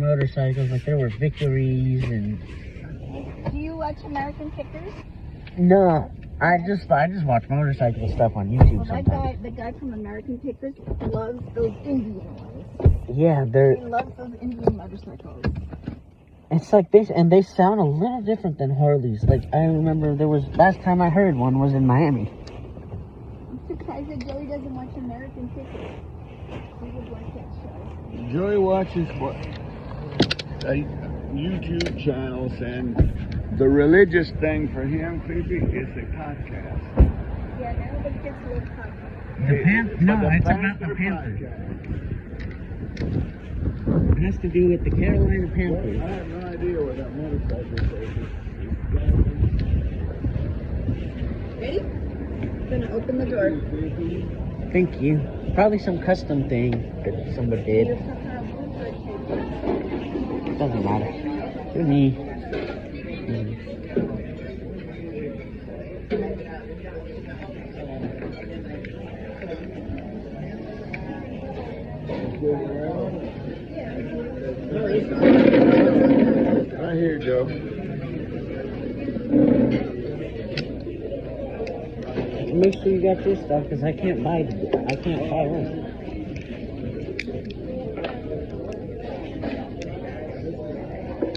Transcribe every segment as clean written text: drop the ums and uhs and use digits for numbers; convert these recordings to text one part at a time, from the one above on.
motorcycles. Like there were Victories and. Do you watch American Pickers? No, I just watch motorcycle stuff on YouTube Well, sometimes. the guy from American Pickers loves those Indian ones. Yeah, He loves those Indian motorcycles. it's like they sound a little different than Harleys. Like I remember last time I heard one was in Miami. I'm surprised that Joey doesn't watch American Pickers. He would like that show. Joey watches what? YouTube channels, and the religious thing for him, Phoebe, is a podcast. Yeah, now the kids love podcasts. It's about the Panthers. It has to do with the Carolina Panthers. I have no idea what that motorcycle is. Ready? Gonna open the door. Thank you. Probably some custom thing that somebody did. Doesn't matter. To me. Right here, Joe. Make sure you got your stuff, because I can't buy one.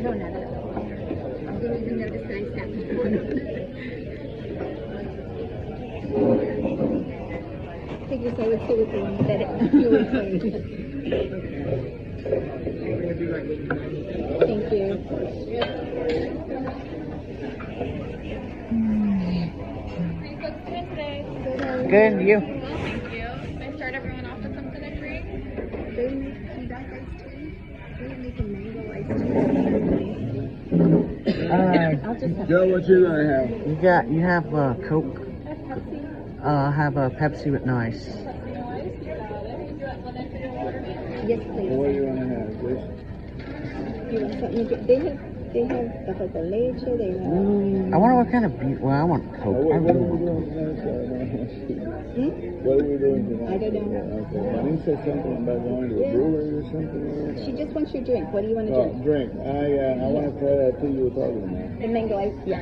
No, not at all. I'm going to notice that he's happy. I figured I would sit with the one that you were playing. Thank you. Good, you? Well, thank you. Can I start everyone off with something to drink? They make dark iced tea. They make a mango iced tea. I'll just have Joe, what you gonna have? You have Coke. Have a Pepsi with no ice. yes, please. What do you wanna have? This? You want something to drink? They have café con leche. They have. I wonder what kind of beer. Well, I want Coke. What I are really we want doing Coke. tonight? What are we doing tonight? I don't know. Okay. Marlene said something about going to a brewery or something. She just wants your drink. What do you want to Oh, drink? drink. I want to try that tea you were talking about. The mango ice. Yeah.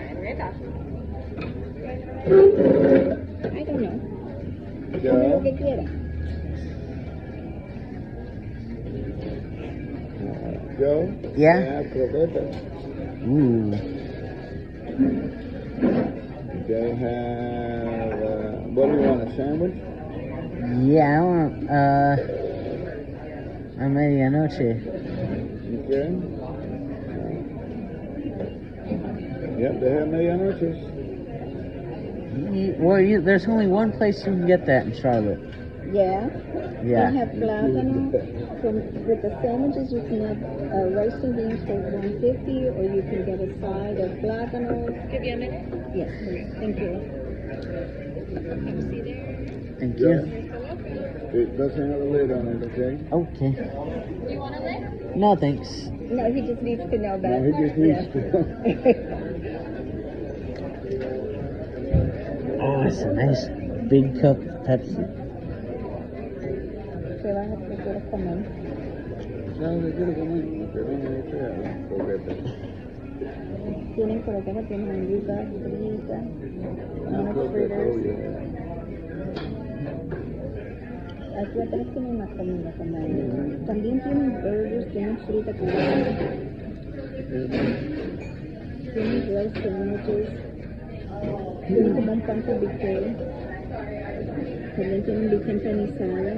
I don't know. Joe? Lo que quiera. Joe? Yeah? Croquetas. Ooh. They have, what do you want, a sandwich? Yeah, I want a medianoche. Okay. Yep, they have medianoches. Well, there's only one place you can get that in Charlotte. Yeah. Yeah. They have plátano. With the sandwiches, you can have rice and beans for $1.50, or you can get a side of plátano. Give you a minute. Yes, please. Thank you. Pepsi there. Thank Yeah. you. It doesn't have a lid on it, okay? Okay. You want a lid? No, thanks. No, he just needs to know that. No, he just needs to. Oh, it's a nice big cup of Pepsi. Se van a preparar comer. No, they quiero comer, pero no sea croquetas. Tienen croquetas, tienen anguitas, fritas, No, unos croquetas, oh fritters. yeah. Aquí atrás tienen una comida como también tienen burgers, tienen fruta cubana, tienen rice sandwiches, tienen como un pan con bistec, también tienen bistec empanizada.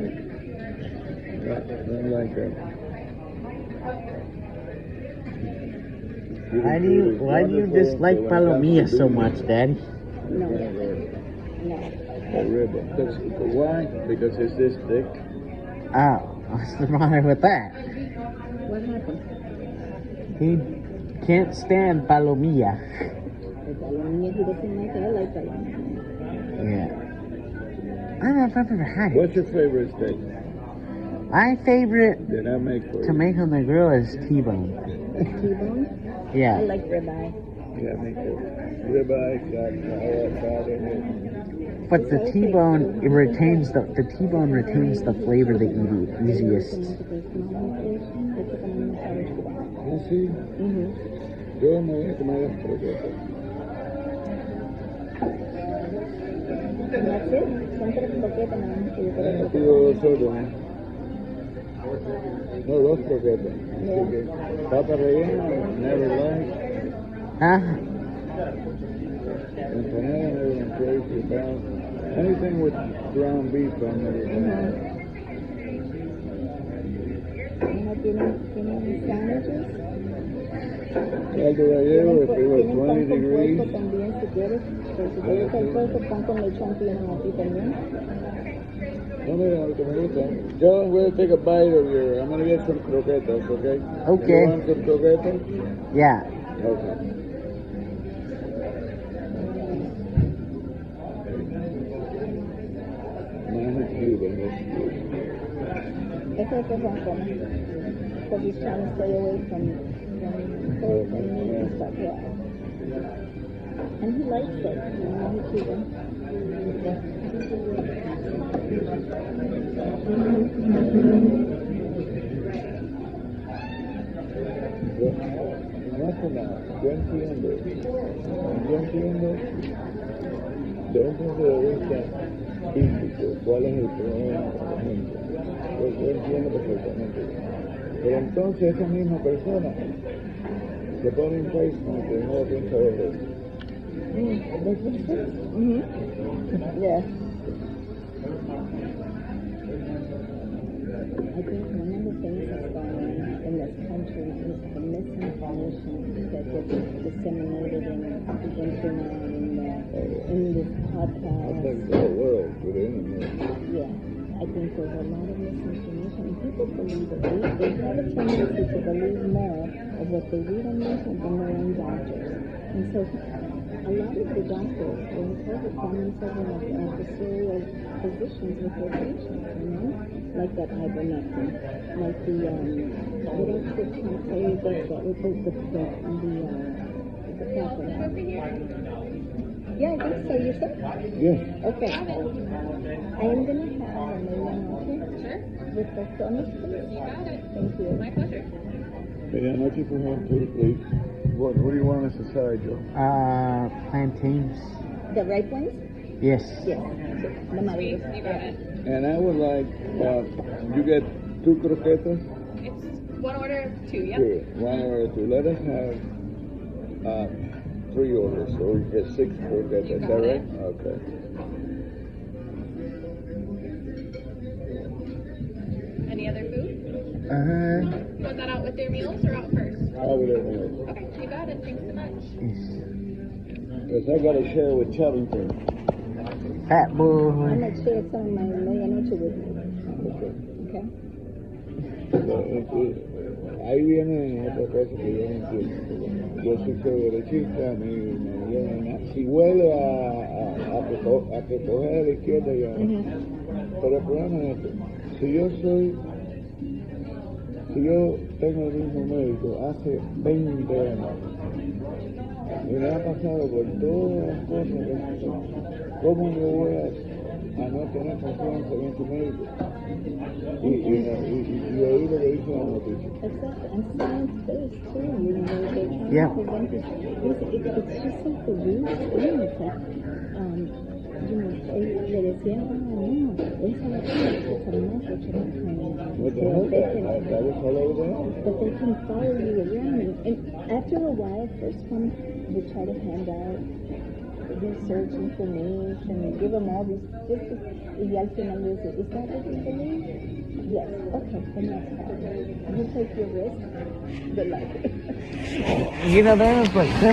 Don't like that. Why do you dislike palomillas so much, Daddy? No, no. Why? Because it's this thick. Oh, what's the matter with that? What happened? He can't stand palomilla. The palomilla, he doesn't like it. I like palomilla. Yeah. I don't know if I've ever had it. What's your favorite steak My favorite that I make for you? tomato on the grill is T-bone. T-bone? I Yeah. like ribeye. Yeah, me too. Ribeye, got all that fat in it. But the T-bone, it retains the T-bone retains the flavor the easiest. así, yo me voy a comer las croquetas. That's it. Son 3 croquetas nada más que yo quiero Pido 2 solos, ¿eh? No, 2 croquetas. Así que, papa rellena, never like. Ah, Empanada, never been crazy about. Anything with ground beef, I'm never like. ¿Tienen sándwiches? Caldo gallego, if it was Tienen 20 pan con degrees. puerco también, si quieres. Pero si te gusta el puerco, pan con lechón tienen aquí también. No, mira, lo que me gusta. Yo I'm going to take a bite of your, I'm going to get some croquetas, okay? Okay. You want some croquetas? yeah. Okay. Mine is Cuban, that's good. Ese es el Hong Kong. Because he's trying to stay away from pork and meat and stuff, yeah. And he likes it, he's Cuban. Más que nada, yo entiendo de un punto de vista físico cuál es el problema, por ejemplo. Yo entiendo perfectamente. Pero entonces esa misma persona se pone en Facebook y no piensa ver eso. Yeah. I think one of the things that's going on in this country is the misinformation that gets disseminated in the internet in this podcast. I think the whole world with the internet. Yeah, I think there's a lot of misinformation, and people believe it. They have a tendency to believe more of what they read on the internet than their own doctors. And so a lot of the doctors during COVID found themselves in adversarial positions with their patients, like that ivermectin, like the what else did Trump say that with the Over here. Yeah, I think so. You said? Yes. Okay. I am gonna have a medianoche Sure. with the stomach, please. You got it. Thank you. My pleasure. Medianoche for him too, please. What do you want us to side, Joe? Plantains. The ripe ones? Yes. Yes. The Sweet. Maria. You got it. And I would like, you get 2 croquetas? It's one order of 2, yep. Good. 1 or 2. Let us have 3 orders, so we get 6 croquetas. You Is got that it. right? Okay. Any other food? Uh, You want that out with their meals or out first? I'll be there. Okay, you got it. Thanks so much. Because I got to share with Chellington. fat boy. I'm gonna share some of my medianoche with you. Okay. Ahí viene otra cosa que yo no entiendo. Yo soy derechista, si huele a que coger a la izquierda ya. Pero el problema es este, si yo tengo el mismo médico hace 20 años y me ha pasado por todas las cosas que ¿cómo me voy a no tener confianza en este médico? Y oír lo que dice la noticia. Exactly. And science-based too, they're trying Yeah. to prevent this. It's just like the weird thing. It's like, le decían, no, esa es a message of What the hell? That was all over there? but they can follow you around. And after a while, first one, they try to hand out research information and give them all this, y al final they say, is that what you believe? Yes. Okay, then that's fine. You take your risk. Good luck. You know, there are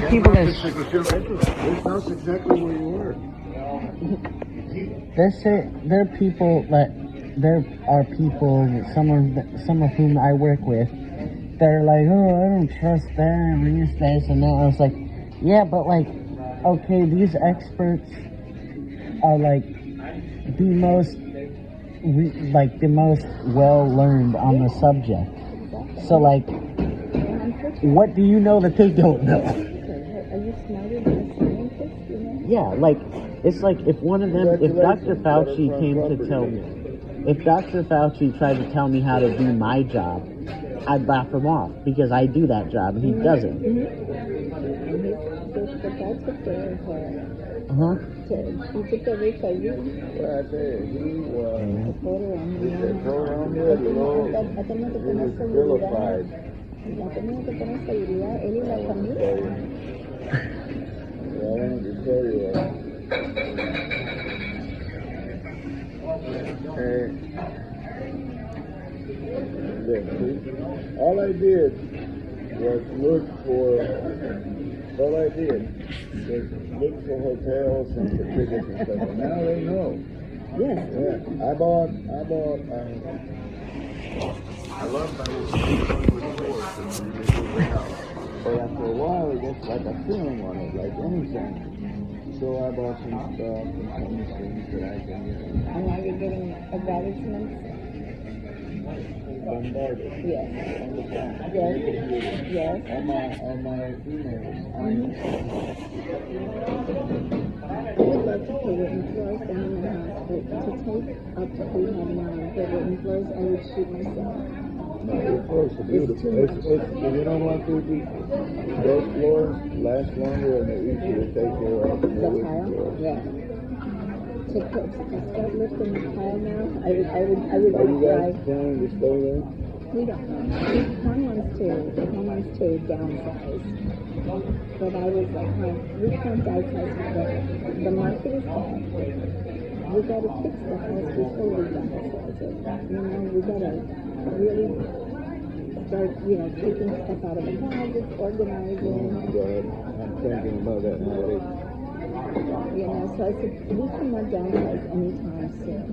people that This knows exactly where you were. there are people that there are people, some of whom I work with, that are like, oh, I don't trust them, and this, and that. I was like, yeah, but like, okay, these experts are like the most well learned on the subject. So like, what do you know that they don't know? Are you smarter than a scientist, you know? Yeah, like, it's like if one of them, if Dr. Fauci came to tell me, if Dr. Fauci tried to tell me how to do my job, I laugh him off because I do that job and he doesn't. And the guy took care of her. He took care of her for you. Well, I tell you, he was vilified. La tenía que poner seguridad, él y la familia. I wanted to tell you all I did was look for hotels and for tickets and stuff. And now they know. Yes. Yeah, I love my but after a while it gets like a feeling on it, like anything. So I bought some stuff and some things that I can use. And now you're getting advertisements? Bombarded. Yes. On the phone. Yes. Yes. On my emails. I would like to pay the employees down in the house, but to take up to 399 for the employees, I would shoot myself. No, your floors are beautiful. It's, you know what, Fuji? Those floors last longer and they're easier to take care of. The tile? Yeah. To start lifting the tile now, I would Are you guys planning to stay there? We don't know. One wants to downsize. But I was like, we can't downsize together. The market is bad. We gotta fix the house before we downsize it. We gotta really start, taking stuff out of the closets, organizing. Oh my God, I'm thinking about that nowadays. So I said, we cannot downsize anytime soon,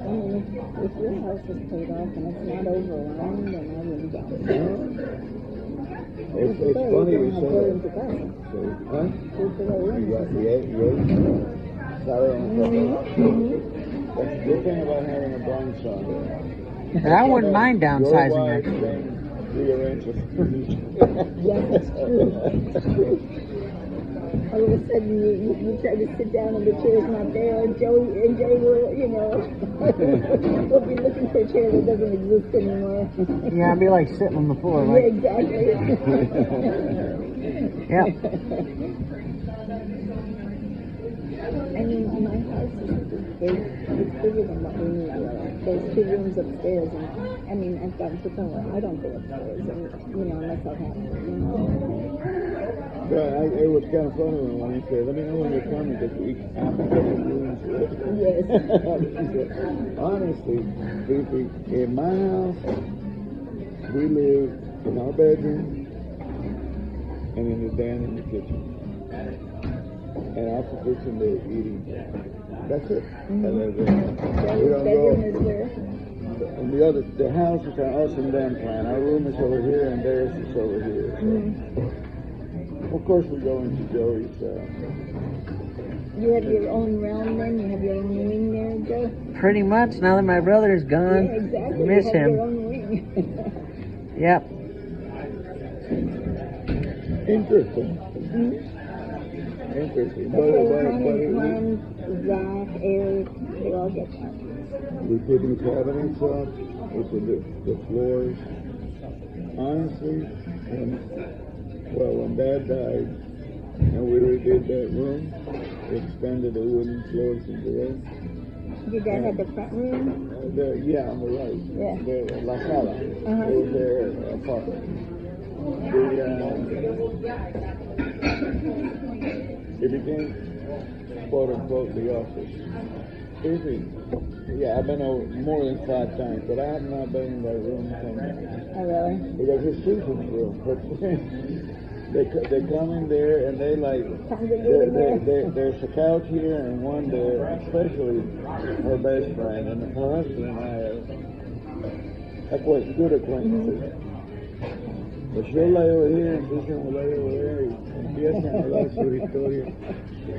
I mean, if your house is paid off and it's not overrun, then I wouldn't downsize. It's funny you say that. Huh? You got the eight. Sorry, that's the good thing about having a blind son. I wouldn't mind downsizing her. it. Rearrange the furniture. Yes, it's true. All of a sudden, you try to sit down and the chair's not there, and Joey will, will be looking for a chair that doesn't exist anymore. Yeah, I'd be like sitting on the floor. Yeah, exactly. Yeah. I mean, my house is bigger than what we need. There's 2 rooms upstairs, and I've gotten to the point where I don't go upstairs, and unless I have to. Yeah, it was kind of funny when he said, "Let me know when you're coming because we have to get the rooms." Yes. Honestly, in my house, we live in our bedroom and in the den in the kitchen. And also fixing the eating. That's it. Mm-hmm. And we don't go. And the house is an us and them plan. Our room is over here and theirs is over here. So. Of course we go into Joey's. You have your own realm then? You have your own wing there, Joe? Pretty much, now that my brother's gone. Yeah, exactly. Miss you have him. Your own wing. Yep. Interesting. Interesting. But Zach, Eric, they all get that. We put new cabinets up. We put the floors. Honestly, when Dad died and we redid that room, we extended the wooden floors into there. Your dad had the front room? On the right. Yeah. La Sala. It was their apartment. It became, quote unquote, the office. Yeah, I've been over more than 5 times, but I have not been in that room 10 times. Oh, really? Because it's Susan's room. They come in there and they like, there's a couch here and one there, especially her best friend, and her husband and I are good acquaintances. But she'll lay over here and Susan will lay over there y empiezan a hablar su historia.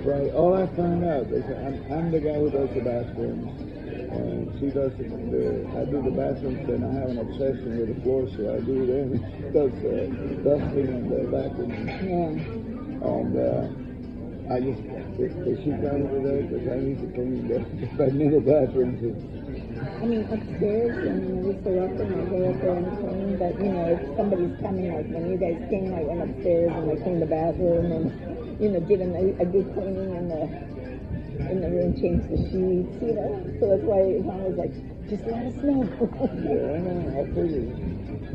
Right, all I found out is I'm the guy who does the bathrooms, and she does I do the bathrooms, and I have an obsession with the floor, so I do them. She does dusting and the vacuum. Yeah. And I just, she comes with that because I need to clean the bathrooms. I mean, upstairs, I mean, every so often I go up there and clean, but, you know, if somebody's coming, like when you guys came, I went upstairs and I cleaned the bathroom and, you know, did a good cleaning in the room, changed the sheets, you know. So that's why Yvonne was like, just let us know. Yeah, I know, I figured.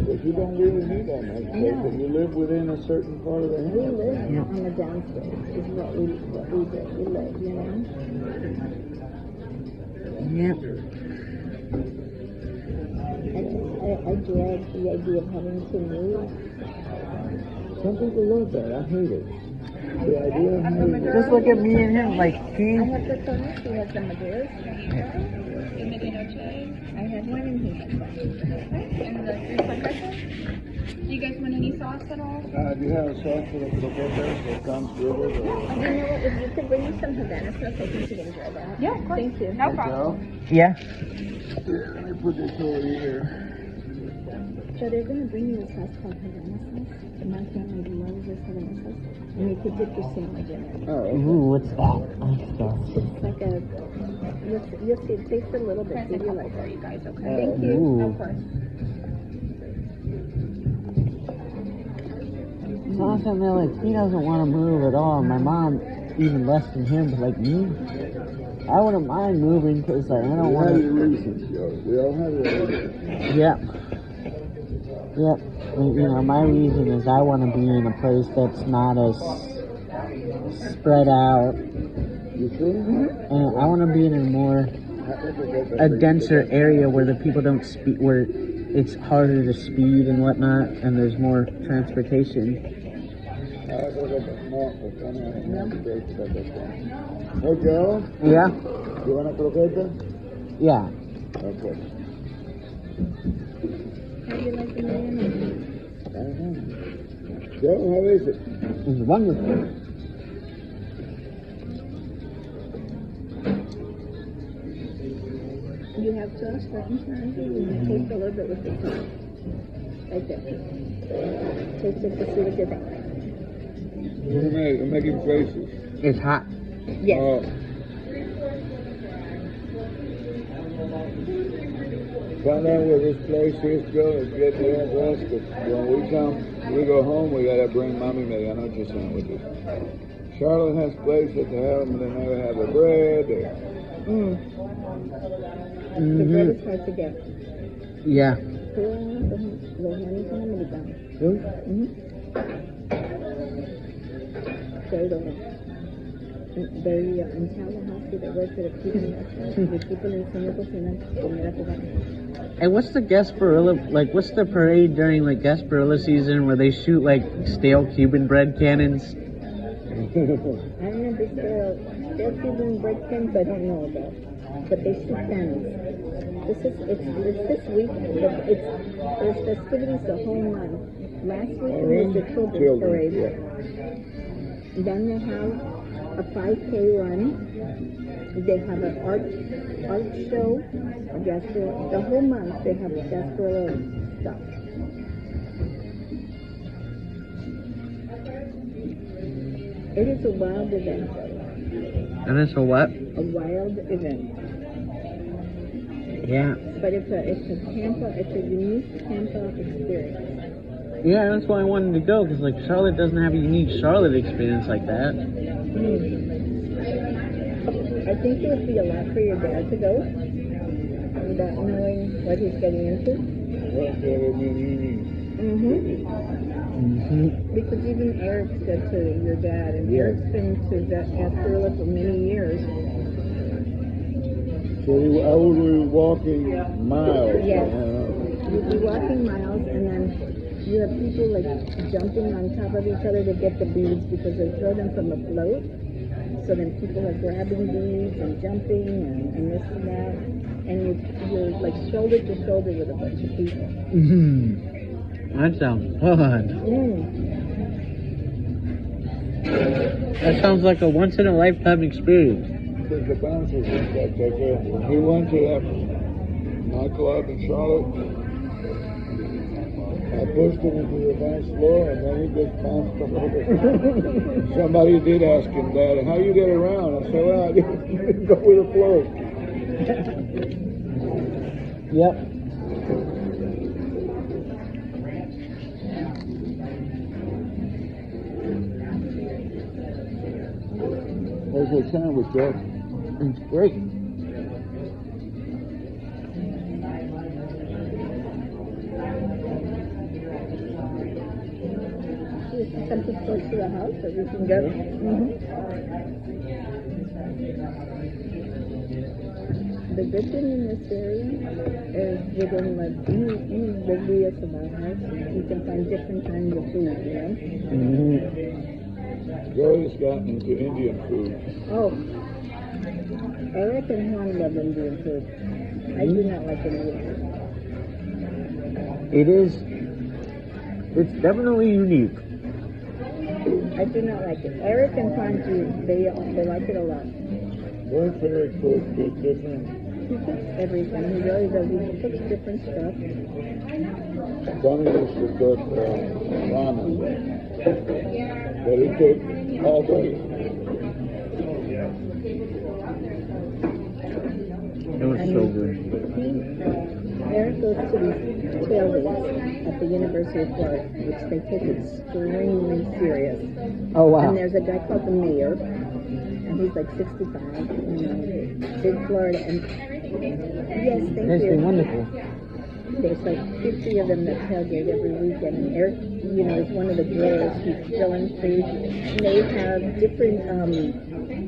But you don't really need that much space, but you live within a certain part of the We house. live on the downstairs, is what we do. We live, you know. Yep. I dread the idea of having to move. Some people love that. I hate it. The idea of having Just look at me and him, like, I he... have the Thomas, he has the Madeiras. The Medinoche. I had one and he had one. And the 3 cuts. Do you guys want any sauce at all? do you have a sauce for the croquetas that comes with it? Or... You know what, if you could bring me some Havana sauce, I think you'd enjoy that. Yeah, of course. Thank you. No problem. Yeah. Here, let me put this over here. So they're going to bring you a sauce called Havana sauce. And my family loves this Havana sauce. And you could dip your sandwich in it. Oh, Ooh, what's that? It's like a, you'll see, it tastes a little bit. See if you like For it. you guys, okay? Thank you. Ooh. Of course. Awesome, they're like, he doesn't want to move at all. My mom, even less than him, but like me, I wouldn't mind moving because like, I don't we want have to. your reasons, yo. We all have your reasons. Yep. Yep. And, you know, my reason is I want to be in a place that's not as spread out. You sure? And I want to be in a more, a denser area where the people don't speak, where it's harder to speed and whatnot, and there's more transportation. Hey, Joe, Yeah? you want a croqueta? Yeah. Okay. How do you like the mayonnaise? Joe, how is it? It's wonderful. You have sauce right in front of you, and you taste a little bit with the sauce. Right there. Taste it to see what you think. I'm making faces. It's hot. Yes. Oh. Find out where this place is, Joe, and get the address, because when we go home, we gotta bring Mommy medianoche sandwiches. Charlotte has places that have them, and they never have the bread. The bread is hard to get. Yeah. Los Juanitos Americanos. Really? They in Tallahassee, they work at a Cuban restaurant. The people enseñan a cocinar comida cubana. And what's the Gasparilla, like, what's the parade during, like, Gasparilla season where they shoot, like, stale Cuban bread cannons? I don't know if they're Cuban bread cans, I don't know about. But they shoot cannons. It's this week, but there's festivities the whole month. Last week was the children's parade. Yeah. Then they have a 5K run. They have an art show, a Gasparilla. The whole month they have Gasparilla stuff. It is a wild event, Joe. And it's a what? A wild event. Yeah. But it's a unique Tampa experience. Yeah, that's why I wanted to go, because, like, Charlotte doesn't have a unique Charlotte experience like that. I think it would be a lot for your dad to go, without knowing what he's getting into. Because even Eric said to your dad, and Eric's been to Gasparilla for many years. So I will be walking miles. Yes. You'll be walking miles, and then you have people like jumping on top of each other to get the beads because they throw them from a float. So then people are grabbing beads and jumping and this and that. And you're like shoulder to shoulder with a bunch of people. That sounds fun. That sounds like a once-in-a-lifetime experience. There's the bouncers and stuff. He went to that nightclub in Charlotte. I pushed him into the dance floor, and then he just bounced up over. Somebody did ask him, Dad, how you get around? I said, well, I just go with the flow. Yep. How's that sandwich, Jeff? It's great. Something close to the house that we can go. The good thing in this area is within like any radius of our house, you can find different kinds of food, you know? Joey's gotten into Indian food. Oh, Eric and Juan love Indian food. I do not like Indian food. It's definitely unique. I do not like it. Eric and Juan do. They like it a lot. What's Eric cook? It's different. He cooks everything. He really does. He cooks different stuff. Donnie used to cook ramen. But he cooked all day. It was so good. Eric goes to these tailgates at the University of Florida, which they take extremely serious. Oh wow. And there's a guy called the mayor, and he's like 65, big Florida, and yes, thank That's you. been wonderful. There's like 50 of them that tailgate every weekend, and Eric, is one of the growers who's selling food. And they have different themes,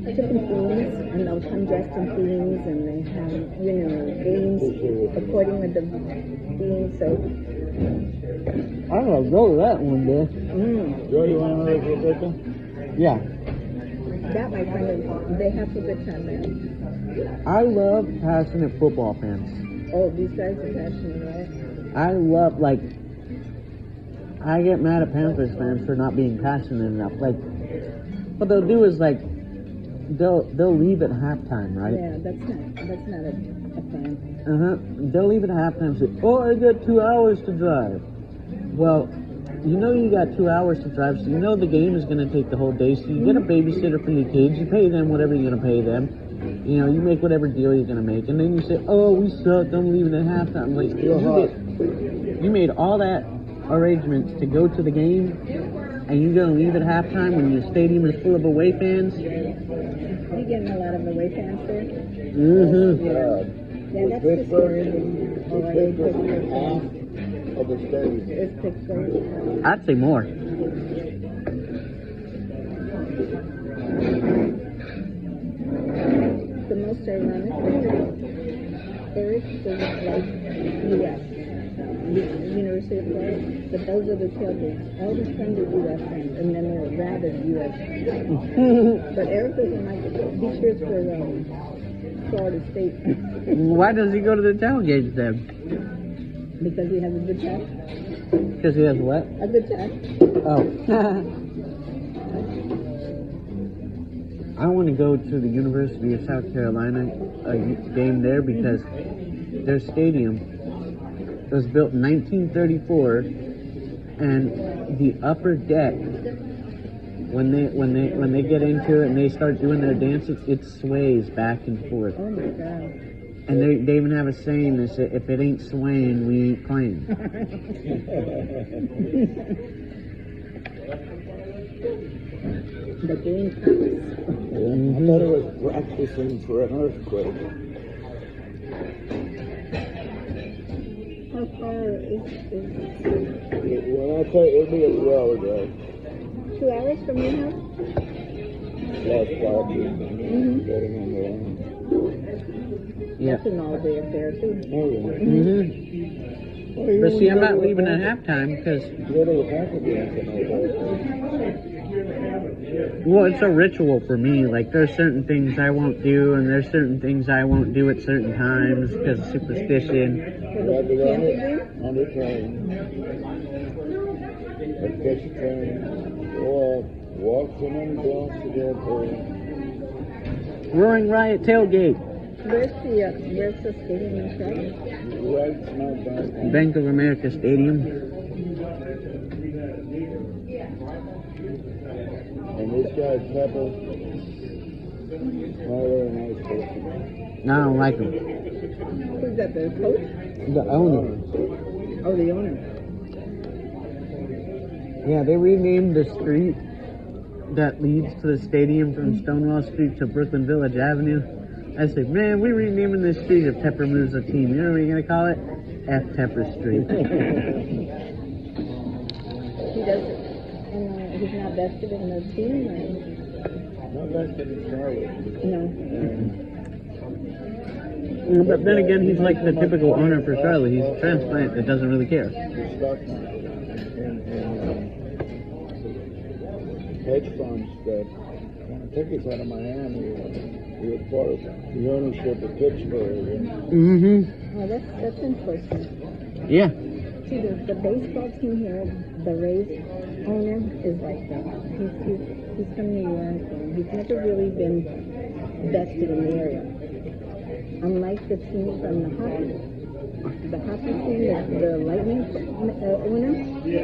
and they'll come dressed in themes, and they have, games according with the theme, so. I'm gonna go to that one day. Joey, you want to know Rebecca? Yeah. That, my friend, they have a good time there. I love passionate football fans. Oh, these guys are passionate, right? I love, I get mad at Panthers fans for not being passionate enough. What they'll do is, they'll leave at halftime, right? Yeah, that's not a fan. They'll leave at halftime and say, oh, I got 2 hours to drive. Well, you got 2 hours to drive, so the game is going to take the whole day, so you get a babysitter for your kids, you pay them whatever you're going to pay them. You make whatever deal you're going to make, and then you say, oh, we suck, I'm leaving at halftime. You made all that arrangements to go to the game, and you're going to leave at halftime when your stadium is full of away fans? You getting a lot of away fans there? Yeah, that's Pittsburgh Pittsburgh. half of the stadium. It's Pittsburgh. I'd say more. The most ironic thing is Eric doesn't like U.S. University of Florida, but those are the tailgates. All his friends are U.S. fans, and then they're rabid U.S. fans. But Eric doesn't like it. He cheers for Florida State. Why does he go to the tailgates then? Because he has a good time. Because he has what? A good time. Oh. I want to go to the University of South Carolina, a game there, because their stadium was built in 1934, and the upper deck, when they get into it and they start doing their dances, it sways back and forth. Oh my God. And they even have a saying that says, if it ain't swaying, we ain't playing. The game comes. I thought it was practicing for an earthquake. How far is When I say it'll be a 2-hour drive. 2 hours from your house? Last parking, getting on the line. Yeah. That's an all-day affair, too. Oh, yeah. But see, I'm not leaving at halftime because, Go to the Panther games and all that. well, it's a ritual for me. There's certain things I won't do, and there's certain things I won't do at certain times because of superstition. Ride the ride on the train. Or catch a train. Or walk from any blocks to get Roaring Riot tailgate, Where's the stadium itself? right now downtown. Bank of America Stadium. And this guy, Pepper, not a very nice person. No, I don't like him. Who's that, the coach? The owner. Oh, the owner. Yeah, they renamed the street that leads to the stadium from Stonewall Street to Brooklyn Village Avenue. I said, man, we're renaming this street if Tepper moves a team. You know what we're going to call it? F. Tepper Street. He doesn't, and he's not vested in the team, or? Not vested in Charlotte. No. But then again, he's like the typical owner for Charlotte. He's a transplant that doesn't really care. The stock market and hedge funds that kind of tickets out of Miami. He was part of the ownership of Pittsburgh. Mm-hmm. Oh, that's interesting. Yeah. See, the baseball team here, the Rays owner is like that. He's from New York, and he's never really been vested in the area. Unlike the team from the hockey team, the Lightning owner, he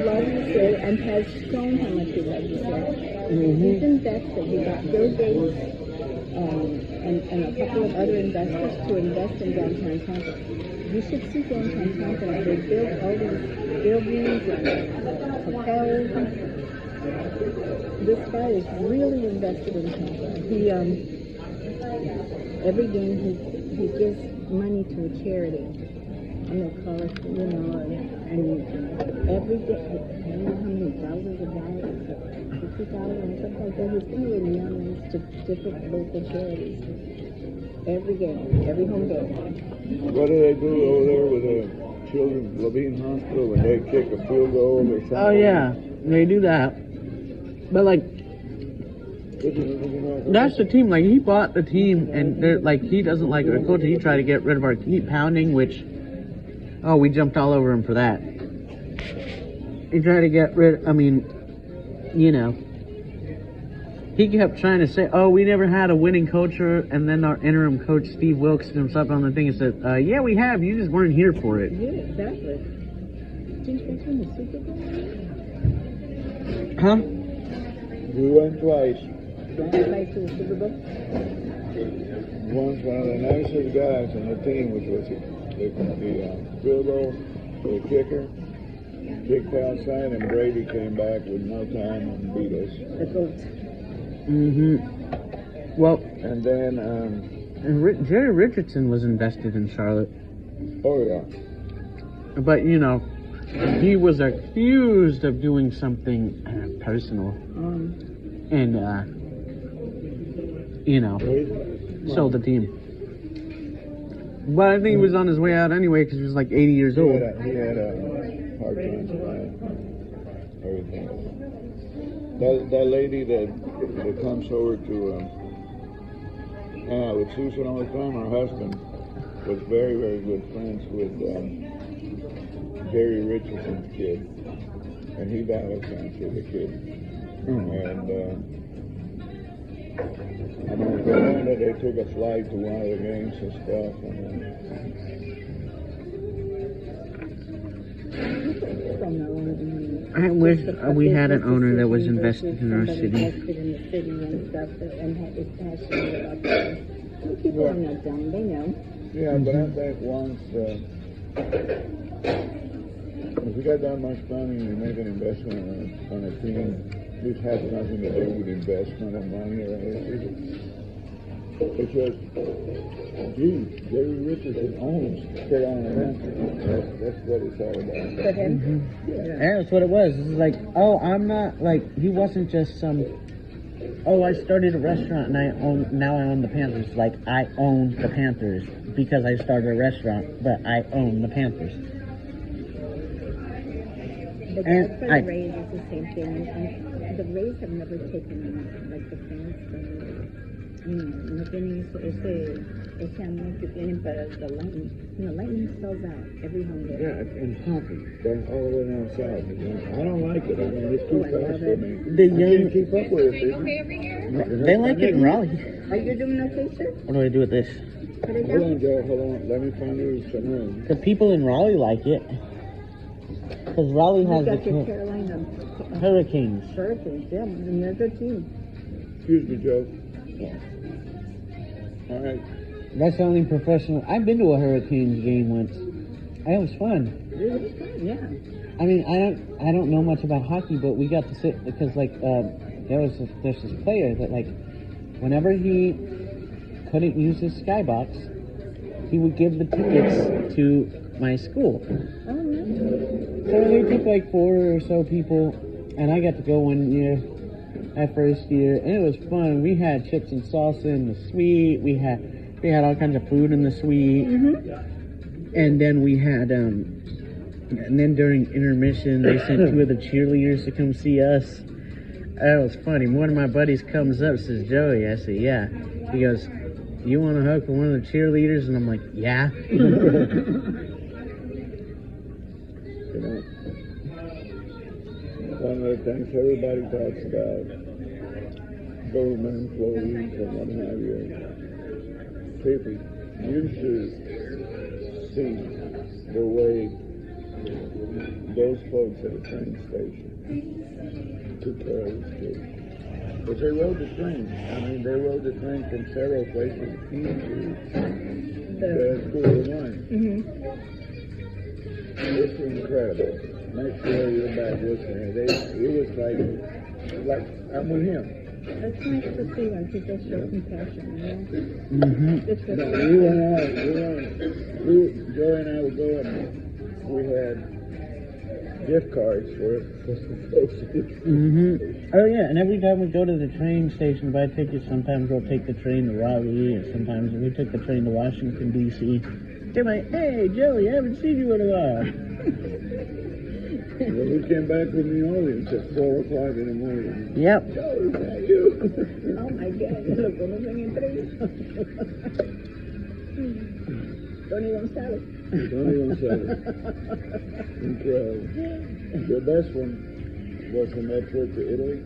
loves it and has shown how much he loves it. He's invested. He got Bill Gates and a couple of other investors to invest in downtown Tampa. You should see downtown Tampa. They built all these buildings and hotels. This guy is really invested in Tampa. He every game he gives money to a charity. And they call it, and every day, I don't know how many thousands of dollars, $50,000 or something like that. He's giving millions to different local charities. Every game, every home game. What do they do over there with the children's Levine Hospital when they kick a field goal or something? Oh, yeah. They do that. But, like, that's the team. Like, he bought the team, and they're like, he doesn't like our culture. He tried to get rid of our keep pounding, which, we jumped all over him for that. He tried to get rid, he kept trying to say, we never had a winning culture, and then our interim coach, Steve Wilkes, stood himself on the thing and said, yeah, we have, you just weren't here for it. Yeah, exactly. Didn't you guys win the Super Bowl? Huh? We went twice. Twice to the Super Bowl? Once one of the nicest guys on the team, which was the field goal, the kicker, kicked outside, and Brady came back with no time and beat us. The GOAT. Mm-hmm. Well, and then Jerry Richardson was invested in Charlotte. Oh yeah. But he was accused of doing something personal, and sold the team. But I think he was on his way out anyway because he was like 80 years old. He had a hard time with everything. That lady that comes over to hang out with Susan all the time, her husband was very, very good friends with Jerry Richardson's kid, and he died of cancer, the kid. And I mean, they took a flight to one of the games and stuff. I wish we had an owner that was invested in our city. Invested in the city and stuff, and is passionate about that. People are not dumb, they know. Yeah, but I think once, if you got that much money and you make an investment on a team, this has nothing to do with investment of money or anything. It's just, Jerry Richardson owns Carolina Panthers. That's what it's all about. For him? Yeah, that's what it was. It's like, I'm not, like, he wasn't just some, I started a restaurant and now I own the Panthers. Like, I own the Panthers because I started a restaurant, but I own the Panthers. But that's for the Rays, it's the same thing. And the Rays have never taken, like, the fans no tienen ese amor que tienen para the Lightning. Lightning sells out every home game. Yeah, and hockey. They're all the way down south. I don't like it. I mean, it's too fast for me. I can't keep up with it. Okay every year? They like it in Raleigh. Are you doing okay, sir? What do I do with this? Hold on, Joe. Hold on. Let me find you some room. The people in Raleigh like it. Because Raleigh has got your Carolina Hurricanes. Hurricanes, yeah. And they're a good team. Excuse me, Joe. Yeah. All right. That's the only professional. I've been to a Hurricanes game once. It was fun. It was fun, yeah. I mean, I don't know much about hockey, but we got to sit because there's this player that like whenever he couldn't use his skybox, he would give the tickets to my school. Oh, no. So we took like 4 or so people, and I got to go one year, that first year, and it was fun. We had chips and salsa in the suite. We had all kinds of food in the suite, and then we had and then during intermission, they sent 2 of the cheerleaders to come see us. That was funny. One of my buddies comes up, says, Joey. I said, yeah. He goes, you want to hook with one of the cheerleaders? And I'm like, yeah. One of the things everybody talks about, government employees and what have you, people, you should see the way those folks at the train station took care of these kids. Because they rode the train. I mean, they rode the train from several places into the school one. It's incredible. Make sure you're back listening. It was like I'm with him. It's nice to see when people show compassion, you know? No, Joey and I would go and we had gift cards for folks. Oh yeah, and every time we go to the train station to buy tickets, sometimes we'll take the train to Raleigh, and sometimes we took the train to Washington D.C. They're like, hey Joey, I haven't seen you in a while. Well, we came back from New Orleans at 4 o'clock in the morning. Yep. Oh, is that you? Oh my God, lo conocen entre ellos. Tony Gonzalez. Tony Gonzalez. Incredible. The best one was in that trip to Italy.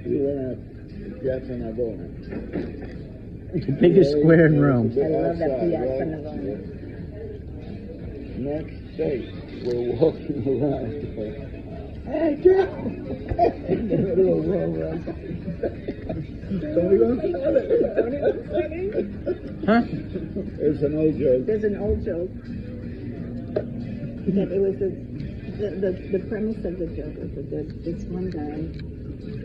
We went at Piazza Navona. The biggest square in Rome. I love that Piazza Navona. Next day, we're walking around. Hey, Joe! In the middle of Rome, Tony Gonzalez. Huh? It's an old joke. There's an old joke that it was the premise of the joke was that this one guy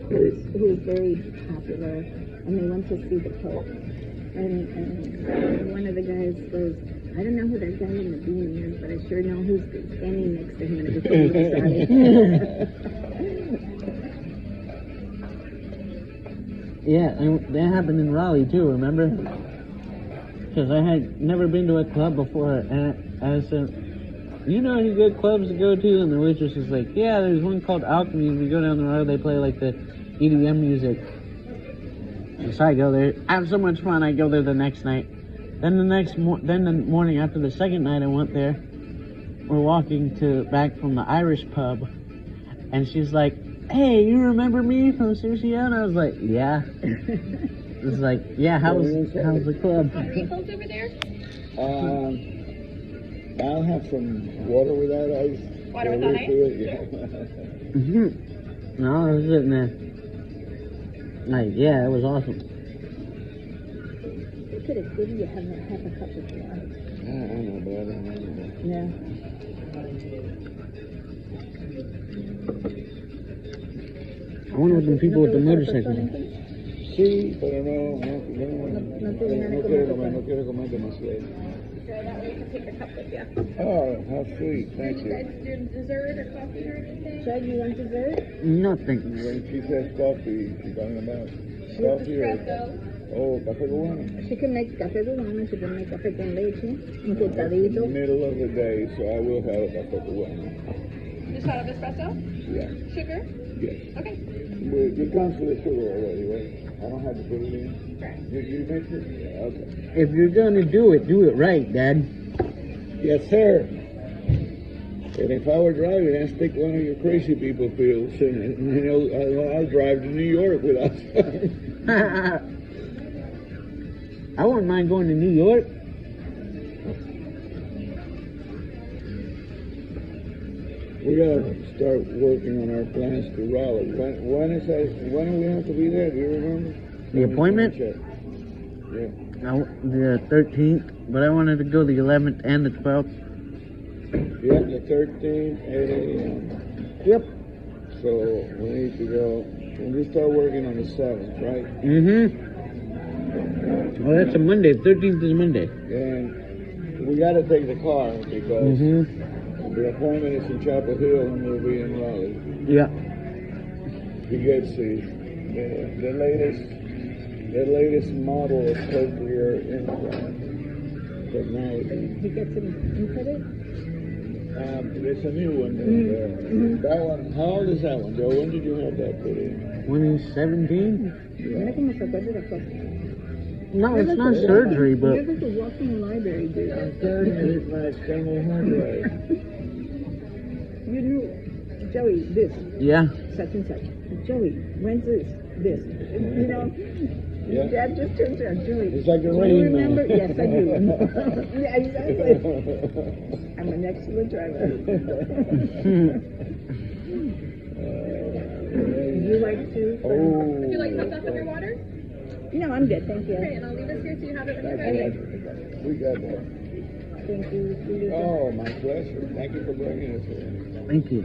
who was very popular, and they went to see the Pope, and one of the guys goes, I don't know who that guy in the bean is, but I sure know who's standing next to him, and it was Tony Gonzalez. Yeah, and that happened in Raleigh too, remember? Because I had never been to a club before, and I said, you know any good clubs to go to? And the waitress was like, yeah, there's one called Alchemy. We go down the road, they play like the EDM music. And so I go there. I have so much fun. I go there the next night. Then the morning after the second night I went there, we're walking back from the Irish pub, and she's like, hey, you remember me from Sushi? And I was like, yeah. It's like, yeah, how's the club? Refills over there? I'll have some water without ice. Water without ice? Yeah. No, I was sitting there. Like, yeah, it was awesome. They could have given you half a cup of water. I know, but I don't know. Yeah. I wonder what the people with the motorcycles are. Sí, pero no quiero comer demasiado. That way you can take a cup with you. Oh, how sweet. Thank You you. guys do dessert or coffee or anything? Chad, you want dessert? Nothing. When she says coffee, she's talking about coffee or... Espresso. Oh, café cubano. She can make café cubano, she can make café con leche, encurtadito. Middle of the day, so I will have a café cubano. Just out of espresso? Yeah. Sugar? Yes. Okay. It comes with the sugar already, right? I don't have to put it in. Correct. You mix it? Yeah, okay. If you're gonna do it right, Dad. Yes, sir. And if I were driving, I'd stick one of your crazy people pills in it. And I'll drive to New York without I wouldn't mind going to New York. We gotta start working on our plans to Raleigh. When do we have to be there? Do you remember? The appointment? Yeah. The 13th, but I wanted to go the 11th and the 12th. Yep, the 13th, 8 a.m. Yep. So we need to go. We start working on the 7th, right? Mm-hmm. Well, that's a Monday. 13th is a Monday. And we got to take the car because the appointment is in Chapel Hill and we'll be in Raleigh. Yeah. He gets the latest model of cochlear implant technology. He gets it inputted? There's a new one. That one, how old is that one, Joe? When did you have that put in? When he's 17? Mira cómo se acuerda de cosas. No, it's not surgery, but... You're like a walking library, dude. I'm telling you, it's my external hard drive. You knew, Joey, this, Yeah. such and such. Joey, when's this? This. You know? Yeah. Dad just turns around, Joey. It's like a do you rain remember? man. Yes, I do. Yeah, exactly. I'm an excellent driver. You like to? Would you like top of your water? No, I'm good, thank you. Okay, and I'll leave this here so you have it when you're ready. We got that. Thank you. Oh, my pleasure. Thank you for bringing us here. Thank you.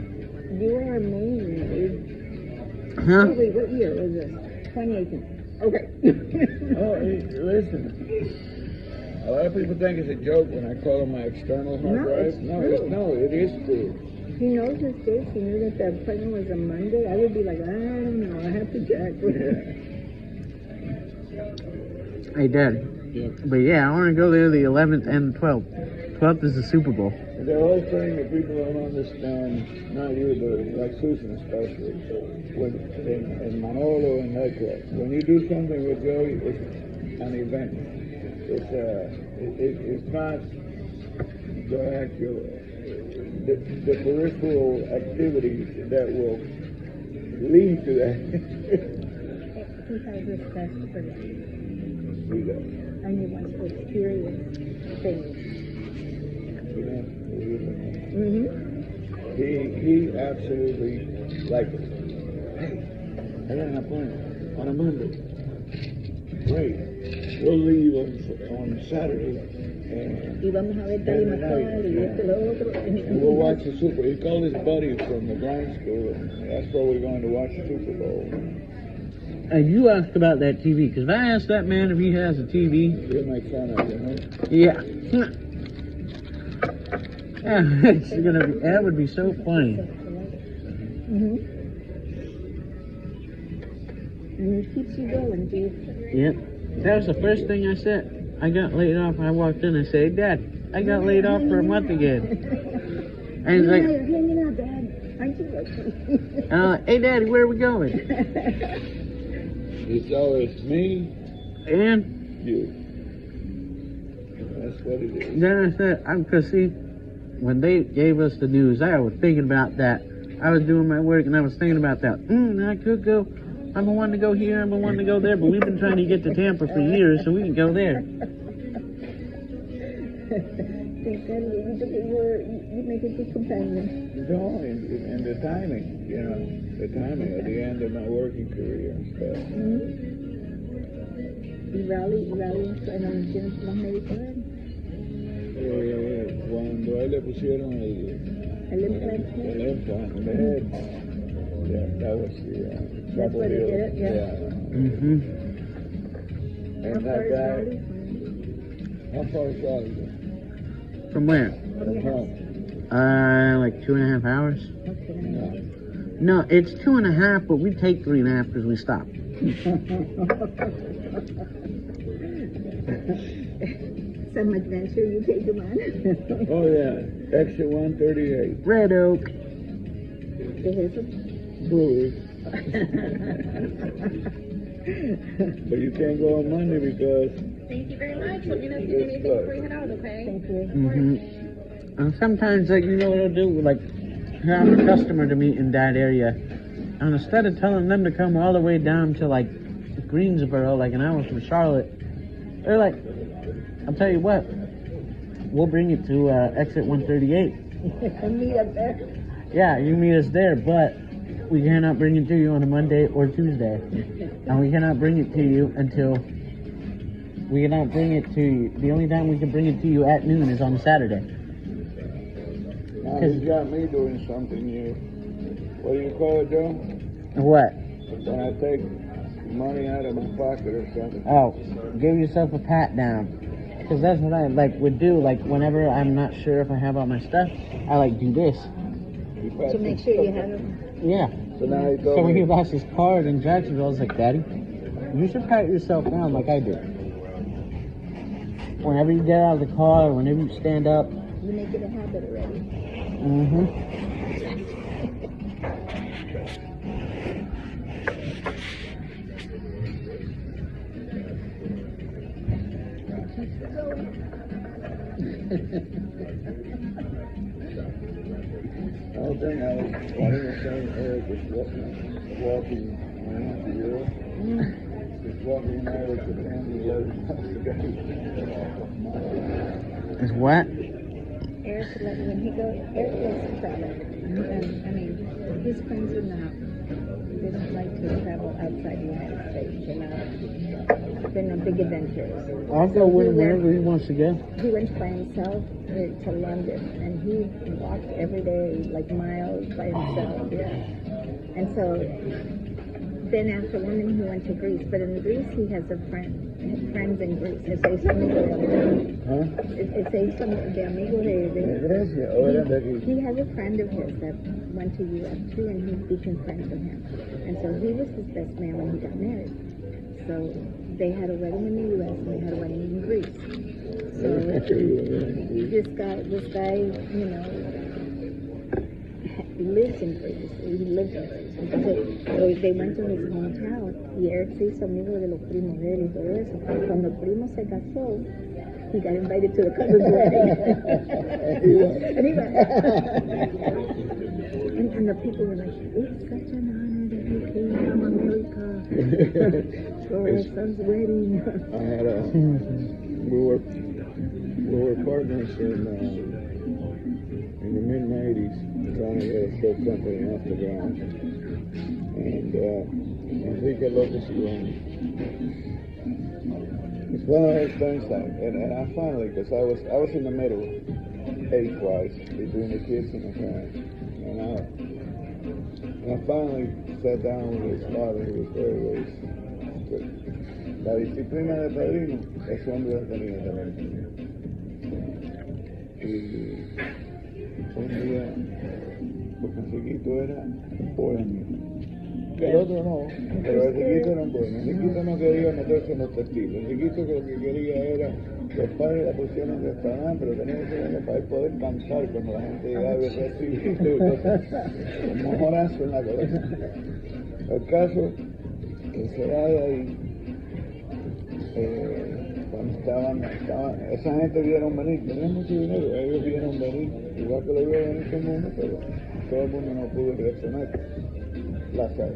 You are amazing, dude. Huh? Oh, wait, what year was this? 2018. Okay. Oh, hey, listen. A lot of people think it's a joke when I call them my external hard No, drive. it's true. It is true. He knows his dates. He knew that the appointment was a Monday. I would be like, I don't know. I have to check. Hey, Dad. Yeah. But yeah, I want to go there the 11th and the 12th. 12th is the Super Bowl. The whole thing that people don't understand, not you, but like Susan especially, in Manolo and Nightclub, when you do something with Joey, it's an event. It's not the actual, the peripheral activities that will lead to that. He has his best for that. See that? And he wants to experience things. Mm-hmm. He absolutely like it. Hey, I got an appointment on a Monday. Great. We'll leave on Saturday. Y vamos a ver tal y más tal y esto y lo otro. And we'll watch the Super. He called his buddy from the blind school. And that's where we're going to watch the Super Bowl. And you asked about that TV, because if I asked that man if he has a TV... He'll make fun of you, huh? Yeah. It's gonna be, that would be so funny. Mm-hmm. And it keeps you going, dude. Yep. That was the first thing I said. I got laid off. I walked in and said, Dad, I got laid off for a month again. And he's like, You're hanging out, Dad. Aren't you lucky? and I'm like, hey, Daddy, where are we going? It's always me, And you. That's what it is. then I said, because see, when they gave us the news, I was thinking about that. I was doing my work and I was thinking about that. I could go. I've been wanting to go here, I've been wanting to go there, but we've been trying to get to Tampa for years, so we can go there. You make a good companion. No, and the timing, the timing at the end of my working career and stuff. Y rally, ¿tienes los médicos? Cuando a él le pusieron el implant, that was the That's where they did it, yeah. Mm-hmm. And that guy, how far is Raleigh? From where? From home. Like 2.5 hours. No. No, it's 2.5, but we take 3.5 because we stop. Some adventure you take them on. Oh yeah, exit 138. Red Oak. ¿Qué es eso? Brewery. But you can't go on Monday because Thank you very much. Let me know if you need anything before you head out, okay? Thank you. Mm-hmm. And sometimes, like, you know what I'll do? Like, have a customer to meet in that area. And instead of telling them to come all the way down to, like, Greensboro, like an hour from Charlotte, they're like, I'll tell you what, we'll bring you to exit 138. Meet up there. Yeah, you meet us there, but we cannot bring it to you on a Monday or Tuesday. And we cannot bring it to you until We cannot bring it to you. The only time we can bring it to you at noon is on Saturday. Now he's got me doing something here. What do you call it, Joe? What? When I take money out of my pocket or something. Oh, give yourself a pat down. Because that's what I would do. Like whenever I'm not sure if I have all my stuff, I do this. To make sure you have it. Yeah. So now he told So when me, he lost his card in Jacksonville, I was like, Daddy, you should pat yourself down like I do. Whenever you get out of the car, whenever you stand up. You make it a habit already. Mm-hmm. I think I was saying Eric was walking around the Europe. Just walking out with the family 11 months ago. Is what? Eric, when he goes, Eric loves to travel. And, I mean, his friends are not, they don't like to travel outside the United States. They're not big adventurers. I'll go with him wherever he wants to go. He went by himself to London, and he walked every day, miles by himself, And so, then after London, he went to Greece. But in Greece, he has friends in Greece. Ese es amigo de Grecia, o eran de aquí. He has a friend of his that went to U.S. too, and he became friends with him. And so he was his best man when he got married. So they had a wedding in the U.S. and they had a wedding in Greece. So this guy, lives in Greece. He lived in Greece. Entonces, they went to his hometown y Eric se hizo amigo de los primos de él y todo eso. Cuando el primo se casó, he got invited to the cousin's wedding. And he went. And the people were like, it's such an honor that you came from America for our son's wedding. I had we were partners in the mid-90s trying to get a show company off the ground. And Enrique Lopez Iván. It's one of those things and I finally, because I was in the middle, age-wise, between the kids and the parents. And I finally sat down with his father, who was very strict. La disciplina de padrino, ese hombre la tenía también. Y un día, porque el chiquito era bohemio. El otro no, pero el chiquito era un bohemio. El chiquito no quería meterse en este estilo. El chiquito que lo que quería era que los padres la pusieron en el restaurante, pero tenía que ser para él poder cantar cuando la gente llegaba y recibir un mojonazo en la cabeza. El caso que se va de ahí, cuando estaban, esa gente vieron venir, tenían mucho dinero, ellos vieron venir, igual que lo vio venir todo el mundo, pero todo el mundo no pudo reaccionar.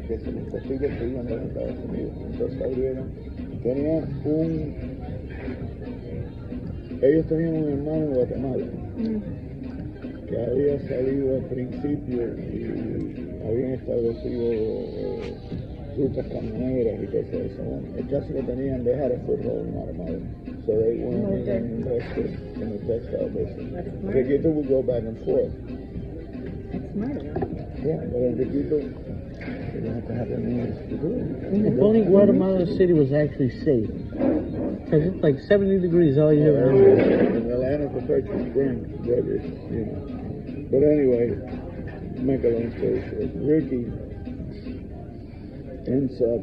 Que se les persigue que iban de los Estados Unidos. Entonces abrieron, ellos tenían un hermano en Guatemala que había salido al principio y habían establecido rutas camioneras y cosas de eso. El caso que tenían de had a foothold in automotive. So they went and invested in the textile business. Enriquito would go back and forth. That's smart. Yeah, but Enriquito, you don't have to have any to do it. If only Guatemala City was actually safe. Because it's like 70 degrees all year round. And Atlanta perfection spring weather, But anyway, make a long story short, Ricky ends up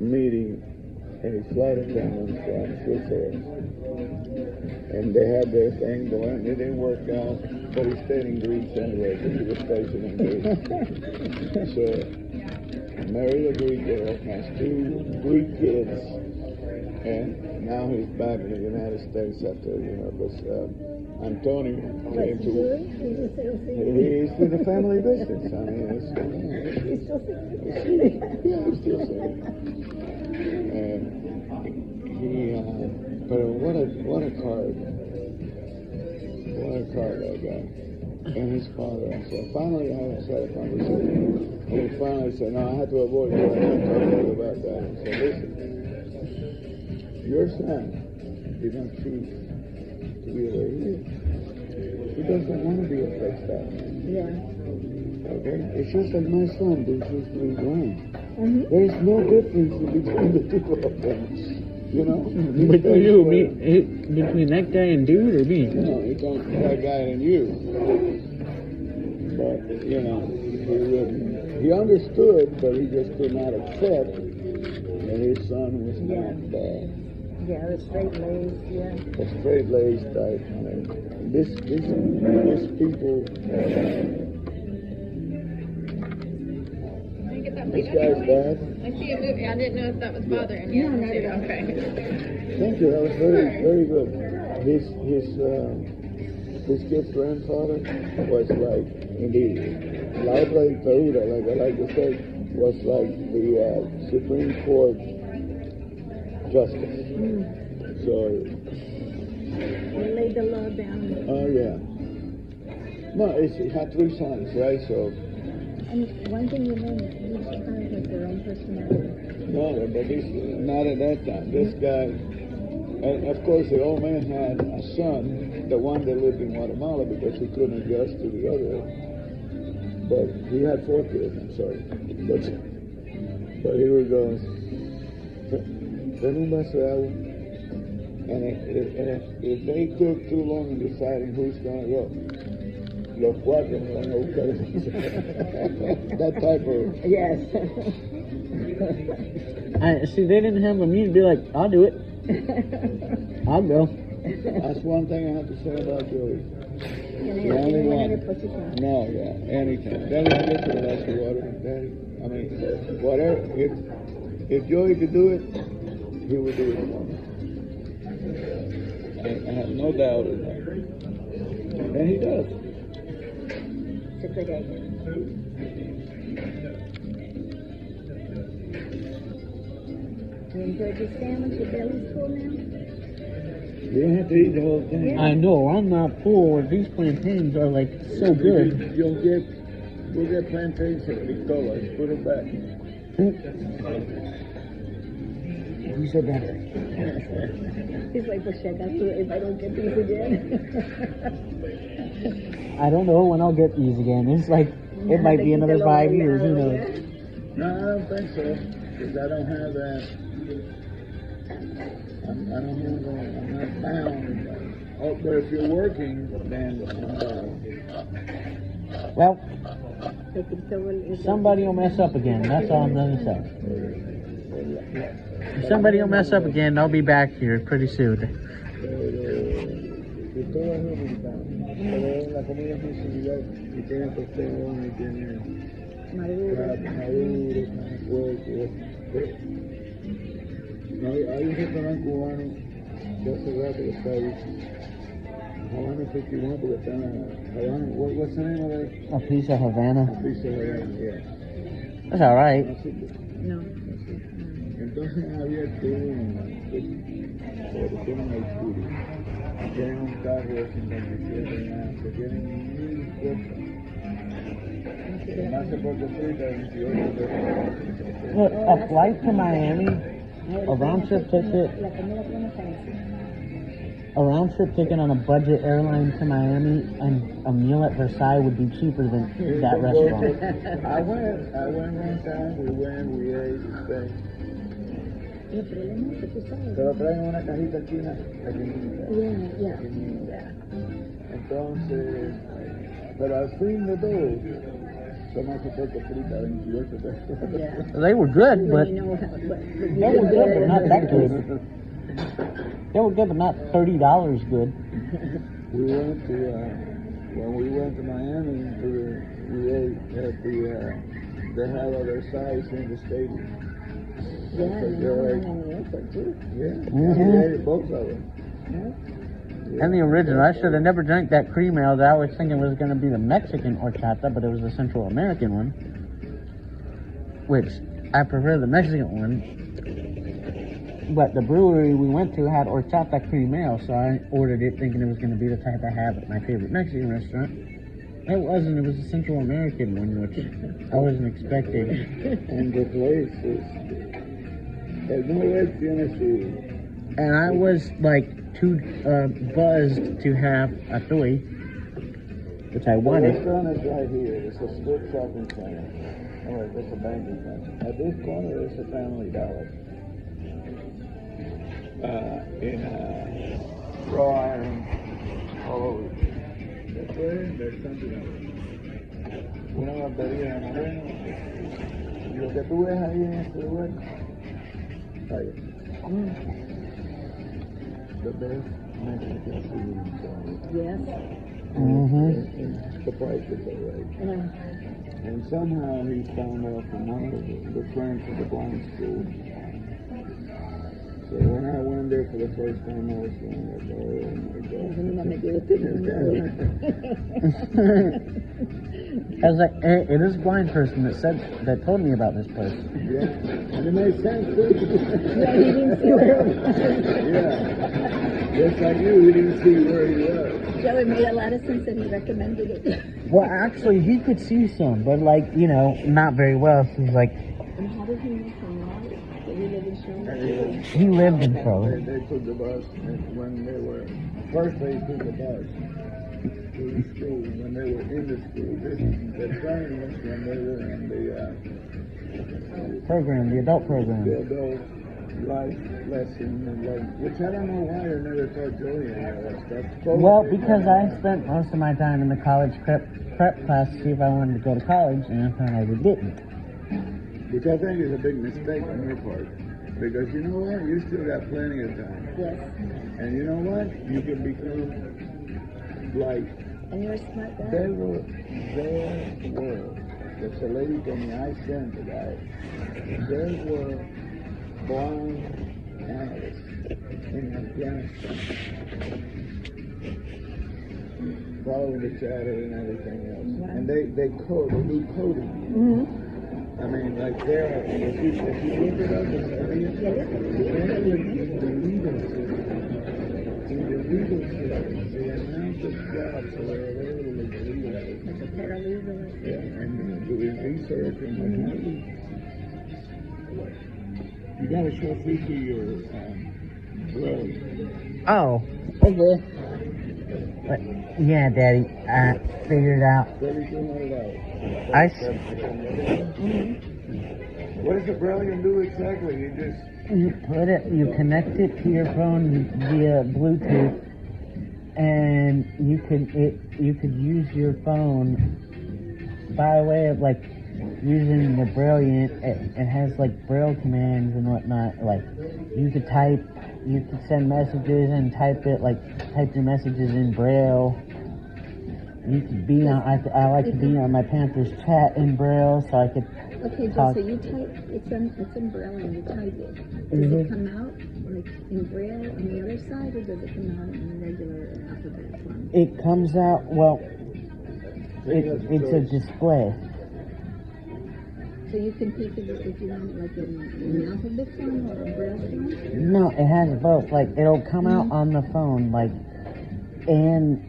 meeting a flight attendant from Switzerland. And they had their thing going. It didn't work out, but he stayed in Greece anyway because he was stationed in Greece. So, married a Greek girl, has 2 Greek kids, and now he's back in the United States after, Antonio came to. He's in the family business. I mean, he's still single. And but what a card. What a card that guy. and his father. And so finally I had a conversation. And he finally said, no, I had to avoid that. I can't talk to you about that. And said, listen, your son did not choose to be the way he is. He doesn't want to be a flex man. Yeah. Okay? It's just like my son didn't choose to be blind. Mm-hmm. There is no difference between the two of them. You know? Between you, between that guy and dude, or me? No, it's on that guy and you. But, you know, he understood, but he just could not accept that his son was not bad. Yeah, the straight-laced, yeah. A straight-laced type. This people, this guy's bad. I see a movie. I didn't know if that was bothering you. No, not at all. Okay. Thank you. That was very, very good. His kid's grandfather was like, indeed, la otra dictadura, like I like to say, was like the Supreme Court justice. So, They laid the law down. oh yeah. Well, he had 3 sons, right? So, And one thing you learn, each child has their own personality. no, but not at that time. This guy, and of course, the old man had a son, the one that lived in Guatemala, because he couldn't adjust to the other. But he had 4 kids. I'm sorry, but here we go. Ten un vaso de agua. And if they took too long in deciding who's going to go, los 4 van a buscar that type of. Yes. See, they didn't have a meeting to be like, I'll do it. I'll go. That's one thing I have to say about Joey. The only one. one. No, yeah, anytime. Daddy, I get to the glass of water. Daddy, I mean, whatever. If Joey could do it, he would do it for me. I have no doubt in that. And he does. It's a good egg. You enjoyed your sandwich? Your belly's full now? You don't have to eat the whole thing. I know, I'm not full. These plantains are like so good. We'll get plantains at Victoria. Put it back. You said that. He's like, well, shit, that's if I don't get these again. I don't know when I'll get these again. It's like, it might be another 5 years, who knows? No, I don't think so. Because I don't have that. I don't have that. I'm not bound. Oh, but if you're working, then Well, somebody will mess up again. That's all I'm going to say. If somebody will mess up again, I'll be back here pretty soon. la comida es muy similar y tiene testosterona y tiene Maduro. Hay un restaurante cubano que hace rato que está ahí. Havana 51 porque está en Havana. What's the name of it? A piece of Havana. A piece of Havana, yeah. That's all right. No. Entonces había que tienen el estudio. Tienen un carro de 57 años, que tienen 1000 cosas. Más de puerto frita, 28 pesos. Look, a flight to Miami, a round trip ticket, La comida tiene fancy. a round trip ticket on a budget airline to Miami, and a meal at Versailles would be cheaper than that restaurant. I went one time, we ate, we stayed. El problema es que tú sabes. Pero traen una cajita china pequeñita. Yeah. Entonces, pero al fin de todo, tomaste puerto frita, 28 pesos. Yeah. They were good, but You know how, they were good, but not that good. They were good, but not $30 good. We went to, when we went to Miami, we ate at they have other size in the stadium. Yeah, and now I'm in the airport too. Yeah, Mhm. we ate both of them. Yeah. And the original, I should have never drank that cream ale. I was thinking it was going to be the Mexican horchata, but it was the Central American one, which I prefer the Mexican one. But the brewery we went to had horchata cream ale, so I ordered it thinking it was going to be the type I have at my favorite Mexican restaurant. It wasn't. It was a Central American one, which I wasn't expecting. And the place is... no vez tiene su... And I was like too buzzed to have a toy, which I The wanted. restaurant is right here. It's a strip shopping center. Oh, wait, that's a banking center. At this corner, it's a Family Dollar. In raw iron all over. That's where there's something else. Una barbería de Moreno. Y lo que tú ves ahí en este lugar, vaya. The best Mexican food in town. Yes. Mm-hmm. And the prices are right. Yeah. And somehow he found out from one of the friends of the blind school. So when I went there for the first time, I was going like, oh my God. I was like, it is a blind person that told me about this place. Yeah, and it made sense too. Yeah, he didn't see where it was. Yeah, just like you, he didn't see where he was. Joe, it made a lot of sense that he recommended it. Well, actually, he could see some, but like, not very well. So he's like, And how did he know from now? Did he live in Charlotte? he lived in Charlotte. They took the bus when they were, first they took the bus to the school when they were in the school. The train was when they were in the Program, the adult program. adult life lesson, and which I don't know why I never taught Joey any of that stuff. Well, because I spent most of my time in the college prep class to see if I wanted to go to college, and I found out I didn't. Which I think is a big mistake on your part. Because you know what? You still got plenty of time. Yes. And you know what? You can become like, And you're a smart guy. there were, that's a lady told me, I sent the guy. There were blind analysts in Afghanistan. Following the chatter and everything else. Wow. And they do coding. Mm-hmm. I mean, like there, if you look it up and study it, especially in the legal system, the amount of jobs that are available in the legal system. Like a paralegal. Yeah, and doing research and what have you. You gotta show Fifi your blog. Oh, okay. But, yeah, Daddy, I figured it out. $3,200. I What does the Brilliant do exactly? You just... You connect it to your phone via Bluetooth, and you could use your phone by way of like using the Brilliant. It has like Braille commands and whatnot. Like you could send messages and type your messages in Braille. You could be on. I like to be on my Panthers chat in Braille, so I could. Okay, Joe, so you type, it's in Braille and you type it. Does it come out like in Braille on the other side, or does it come out in a regular alphabet form? It comes out, well, it's a display. So you can pick it if you want like in alphabet form or a Braille form? No, it has both. Like, it'll come out on the phone, like, and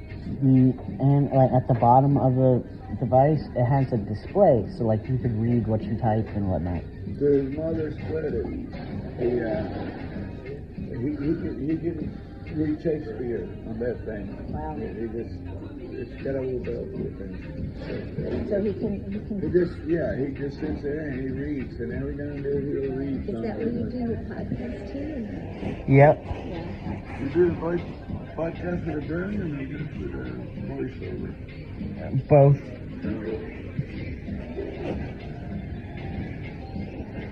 like at the bottom of the device, it has a display, so like you could read what you type and whatnot. His mother split it. He can read Shakespeare on that thing. Wow. It's got a little bell to it thing. So he can. He just sits there and he reads, and every now and then he'll read Is something. that what you do with podcasts too? Yep. Yeah. You do the voice podcast with a Brilliant, and you do the voiceover. Both.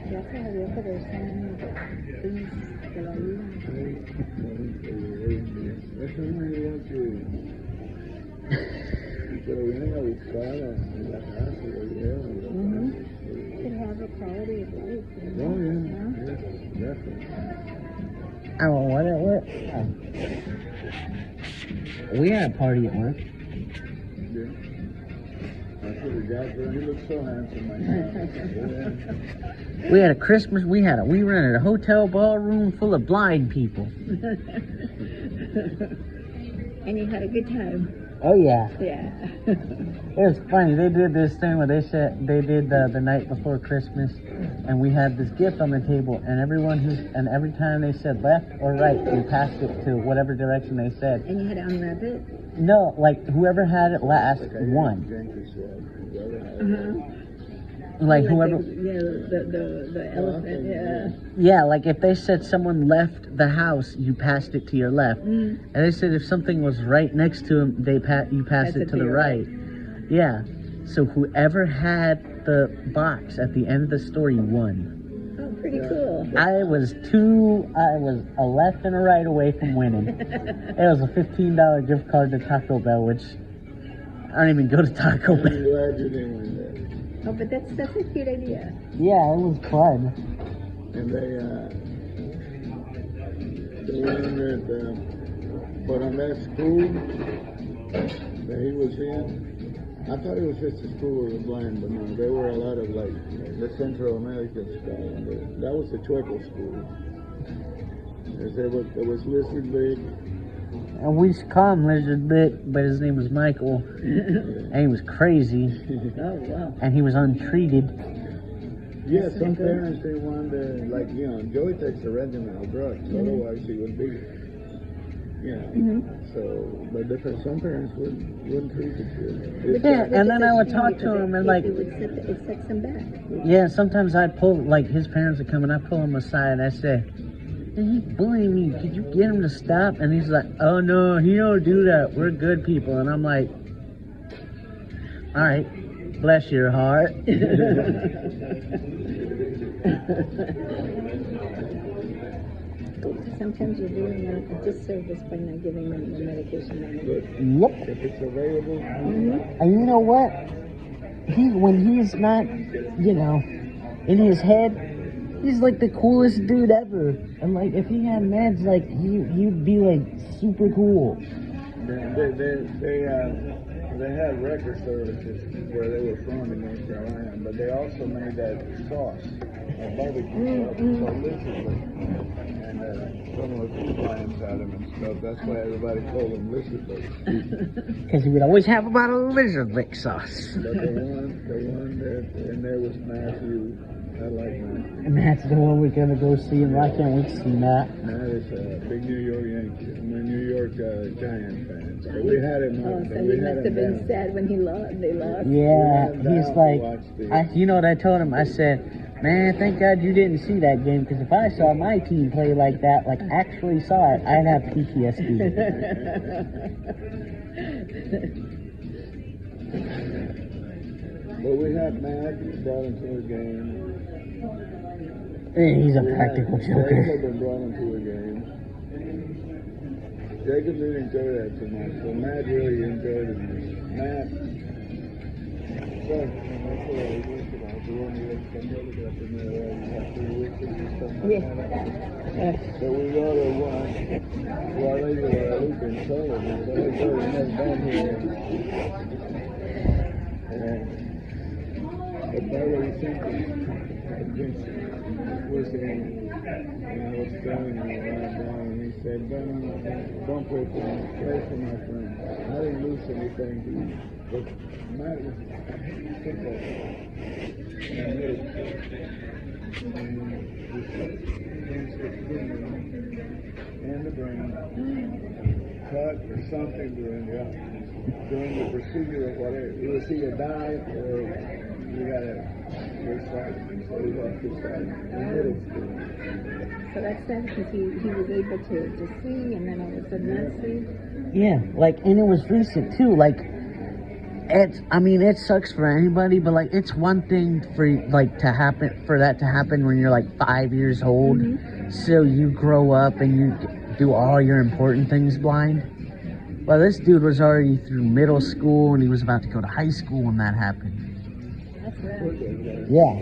Gracias a Dios que there's so many things que la ayudan. Eso no es igual que lo vienen a buscar en la casa y lo llevan. Could have a quality of life. You know? Oh, yeah, definitely. Oh, what at work? Oh. We had a party at work. Yeah. I should have got there. He looks so handsome, my God. We had a Christmas. We rented a hotel ballroom full of blind people. And you had a good time. Oh yeah. Yeah. It was funny. They did this thing where they said they did the night before Christmas, and we had this gift on the table, and every time they said left or right, we passed it to whatever direction they said. And you had to unwrap it? No, like whoever had it last won. Like whoever. The elephant. Yeah. Yeah, like if they said someone left the house, you passed it to your left, and they said if something was right next to him, you passed it to the right. Yeah. So whoever had the box at the end of the story won. Oh, pretty cool. I was a left and a right away from winning. It was a $15 gift card to Taco Bell, which I don't even go to Taco Bell. I'm glad you didn't win that. Oh, but that's a cute idea. Yeah, it was fun. And the one that, but on that school that he was in, I thought it was just a school of the blind, but no, there were a lot of like the Central American stuff. That was the Chueco school. There was Lizard Lick. And we used to call him Lizard Lick, but his name was Michael. And he was crazy. Oh, wow. And he was untreated. Yeah, some parents, they want to, like, Joey takes a regimen of drugs, otherwise he would be, so, but some parents wouldn't treat the kid. Yeah, and then I would talk to him and like, It sets them back. yeah, sometimes I'd pull, like his parents would come and I'd pull him aside and I'd say, he's bullying me, could you get him to stop? And he's like, oh no, he don't do that, we're good people. And I'm like, all right, bless your heart. Sometimes you're doing them a disservice by not giving them the medication they need. Yep. If it's available. And you know what? When he's not, in his head, he's like the coolest dude ever. And like, if he had meds, like he'd be like super cool. They had record services where they were from in North Carolina, but they also made that sauce, barbecue sauce, so lizard. And some of the food lines had them and stuff. That's why everybody called them lizard lick. Because he would always have a bottle of lizard lick sauce. But the one that in there was Matthew. I like Matt. And that's the one we're gonna go see, and I can't wait to see Matt. Matt is a big New York Yankee. I'm a New York Giants fan. So we had him Oh, on. so he must have been sad when they lost. Yeah, he's like, you know what I told him? I said, man, thank God you didn't see that game, because if I saw my team play like that, like actually saw it, I'd have PTSD. But we had Matt, brought him to a game. He's a practical joker. Jacob brought him to a game. Jacob didn't enjoy that too much, but Matt really enjoyed it. Matt, so we go to one, Guadalupe and Sullivan, so they go to never been here. And the brother was thinking against was in, and I was telling him right down, and he said, don't play for me, play for my friend. I didn't lose anything, but Matt was football. And the brain cut or something during the procedure of whatever. It was either die or you got to restart. So he lost his sight in middle school. So that's sad because he was able to see and then all of a sudden not see. Yeah, like, and it was recent too. Like, it sucks for anybody, but like, it's one thing for that to happen when you're like 5 years old. So you grow up and you do all your important things blind. Well, this dude was already through middle school and he was about to go to high school when that happened. That's right. Yeah.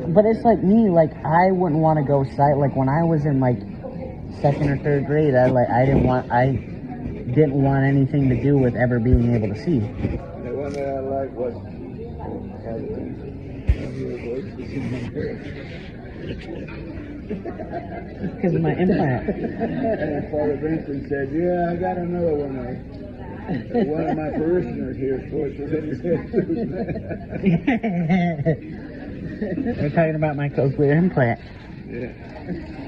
But it's like me, like, I wouldn't want to go sight. Like, when I was in like 2nd or 3rd grade, I didn't want anything to do with ever being able to see. The one that I like was because of my implant. And Father Vincent said, yeah, I got another one. One of my parishioners here sports was in his head. We're talking about my cochlear implant. Yeah.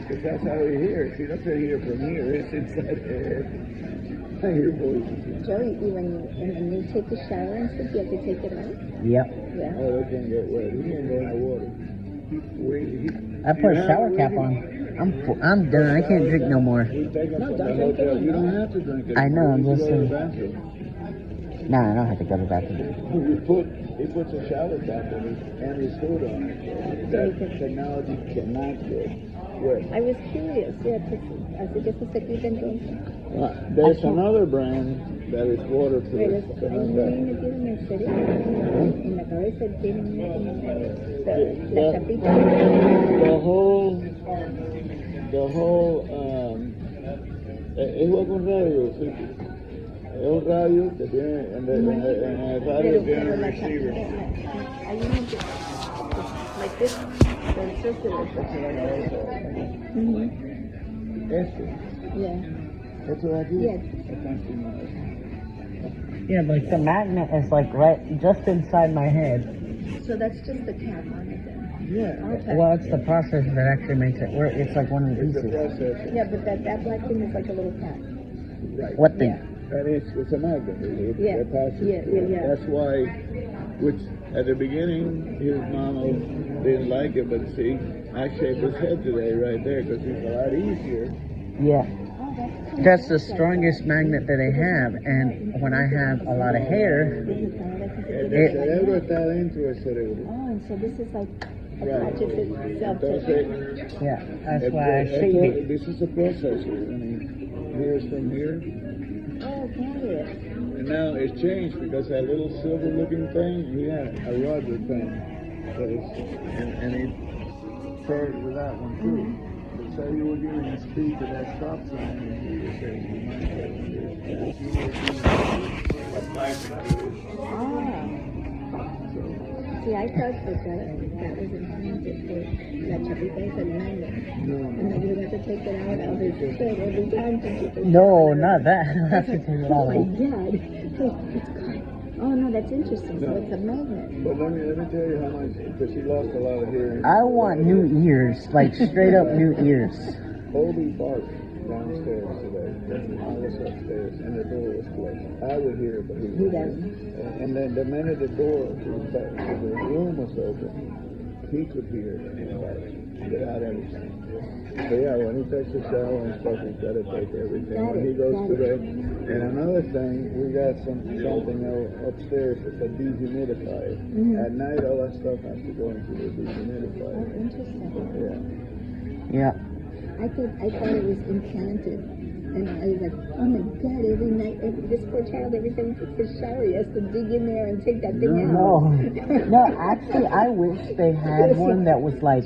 Because that's how we hear. See, that's how you hear from here. It's inside the head. I hear voices. Joey, when you take a shower and stuff, you have to take it off? Yep. Yeah. Oh, they can't get wet. He can't go in the water. I put a shower cap on. I'm done. I can't drink no more. We take them No, from don't the drink hotel. it. You don't have to drink it. I know, I'm You just go to the saying. bathroom. Nah, I don't have to go to the bathroom. He puts a shower cap on it and his food on it. That technology cannot get wet. I was curious. Yeah, así que eso se quita entonces. There's another brand that is waterproof. Pero but ahí not me that. metieron en serio. En la cabeza tienen la tapita. The whole es un radio, sí. Es un radio que tiene en el radio tiene un receiver. Hay uno que like this, the circular. Esto. Yeah. Esto de aquí. Yes. Está encima de eso. Yeah, like the magnet is like right just inside my head. So that's just the cap on it then. Yeah. Okay. Well, it's the process that actually makes it work. It's like one of the It's a pieces. processor. Yeah, but that black thing is like a little cap. Right. What thing? And it's a magnet. Yeah. It passes. Yeah. That's why, which at the beginning, his mama didn't like it, but see, I shaved his head today right there because it's a lot easier. Yeah. Oh, That's the strongest magnet that I have, and when I have a lot of hair, El It- cerebro está dentro del cerebro. Oh, and so this is like Right. attaches itself to Entonces, yeah, that's why I shave it. this is a processor. I mean, here's from here. Oh, got it. And now it's changed because that little silver looking thing, he had a rubber thing. That is, and he paired with that one too. But say you were giving speed to that stop sign, and he was saying, you might have to do Ah. See, I thought that was intended for La Chavita is a magnet. no, And then you have to take it out of his head every time to keep it. No, not that. I have to take it Oh all my off. God. Hey, it's gone. Oh no, that's interesting. So No. it's a magnet. But let me tell you how much, because she lost a lot of hearing. I want new ears, like straight up new ears. Obi barked downstairs today. I was upstairs and the door was closed. I would hear it, but he doesn't. And then the minute the door to the room was open, he could hear it without anything. So yeah, when he takes a shower and stuff, he's got to take everything. When he goes to bed. And another thing, we got something upstairs. It's a dehumidifier. At night, all that stuff has to go into the Oh, dehumidifier. interesting. Yeah. Yeah. I thought it was implanted. And I was like, oh my God, every night, this poor child, every time he takes his shower, he has to dig in there and take that thing out. No, no. Actually, I wish they had one that was like.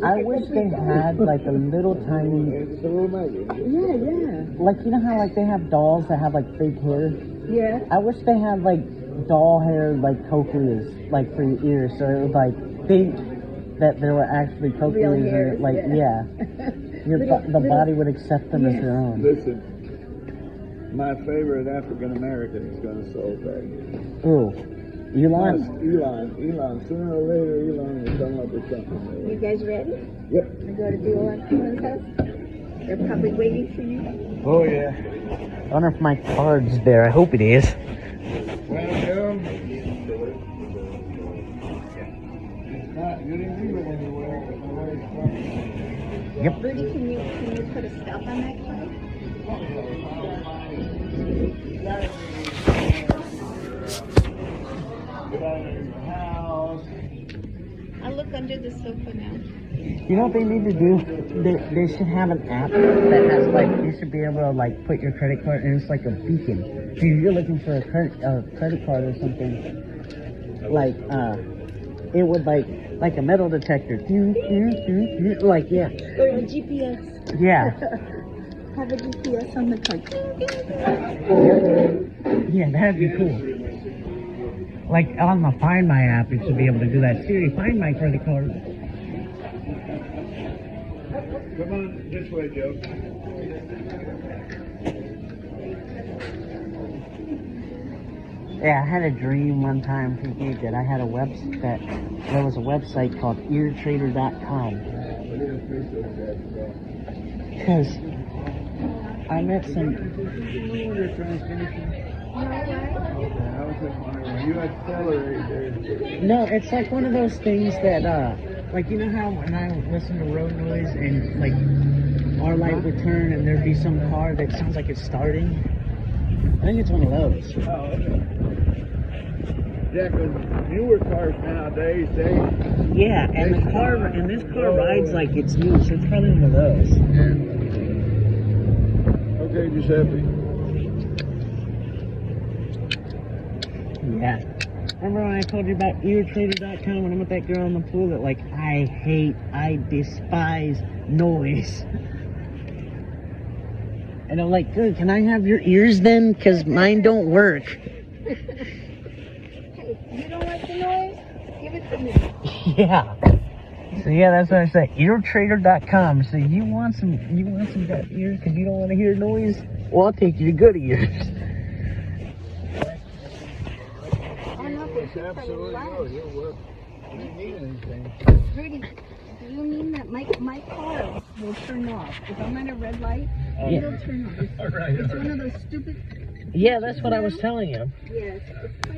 I wish they had like a little tiny, It's a little magnet. Yeah. like you know how like they have dolls that have like fake hair. Yeah. I wish they had like doll hair like cochlears, like for your ears, so it would like think that there were actually Real cochlears in hairs, it. Like yeah. the body would accept them as their own. Listen, my favorite African American is going to solve that. Ooh, Elon. Elon. Sooner or later, Elon will come up with something. You guys ready? Yep. We go to Diolan's house? They're probably waiting for you. Oh yeah. I wonder if my card's there. I hope it is. Welcome. You didn't leave it anywhere. Yep. Rudy, can you put a stop on that card? Get out of your house. I'll look under the sofa now. You know what they need to do? They should have an app that has like you should be able to like put your credit card and it's like a beacon. If you're looking for a credit card or something, like it would like a metal detector. Like yeah. Or a GPS. Yeah. Have a GPS on the card. Yeah, that'd be cool. Like on the Find My app, it should be able to do that. Siri, find my credit card. Come on, this way, Joe. Yeah, I had a dream one time thinking that I had a that there was a website called eartrader.com. Because I met some. You accelerate there. No, it's like one of those things that, like, you know how when I listen to road noise and, like, our light would turn and there'd be some car that sounds like it's starting? I think it's one of those. Oh, okay. Yeah, because newer cars nowadays, Yeah, and the car, and this car rides like it's new, so it's probably one of those. Yeah. Okay, Giuseppe. Yeah. Remember when I told you about eartrader.com when I'm with that girl in the pool that, like, I despise noise. And I'm like, good, can I have your ears then? Because mine don't work. Hey, you don't like the noise? Give it to me. Yeah. So yeah, that's what I said. Eartrader.com. So you want some bad ears because you don't want to hear noise? Well, I'll take you to good ears. Absolutely no. You'll work. You don't need anything. Rudy, do you mean that my car will turn off? If I'm at a red light, it'll turn off. It's one of those stupid... Yeah, that's what I was telling you. Yes. It's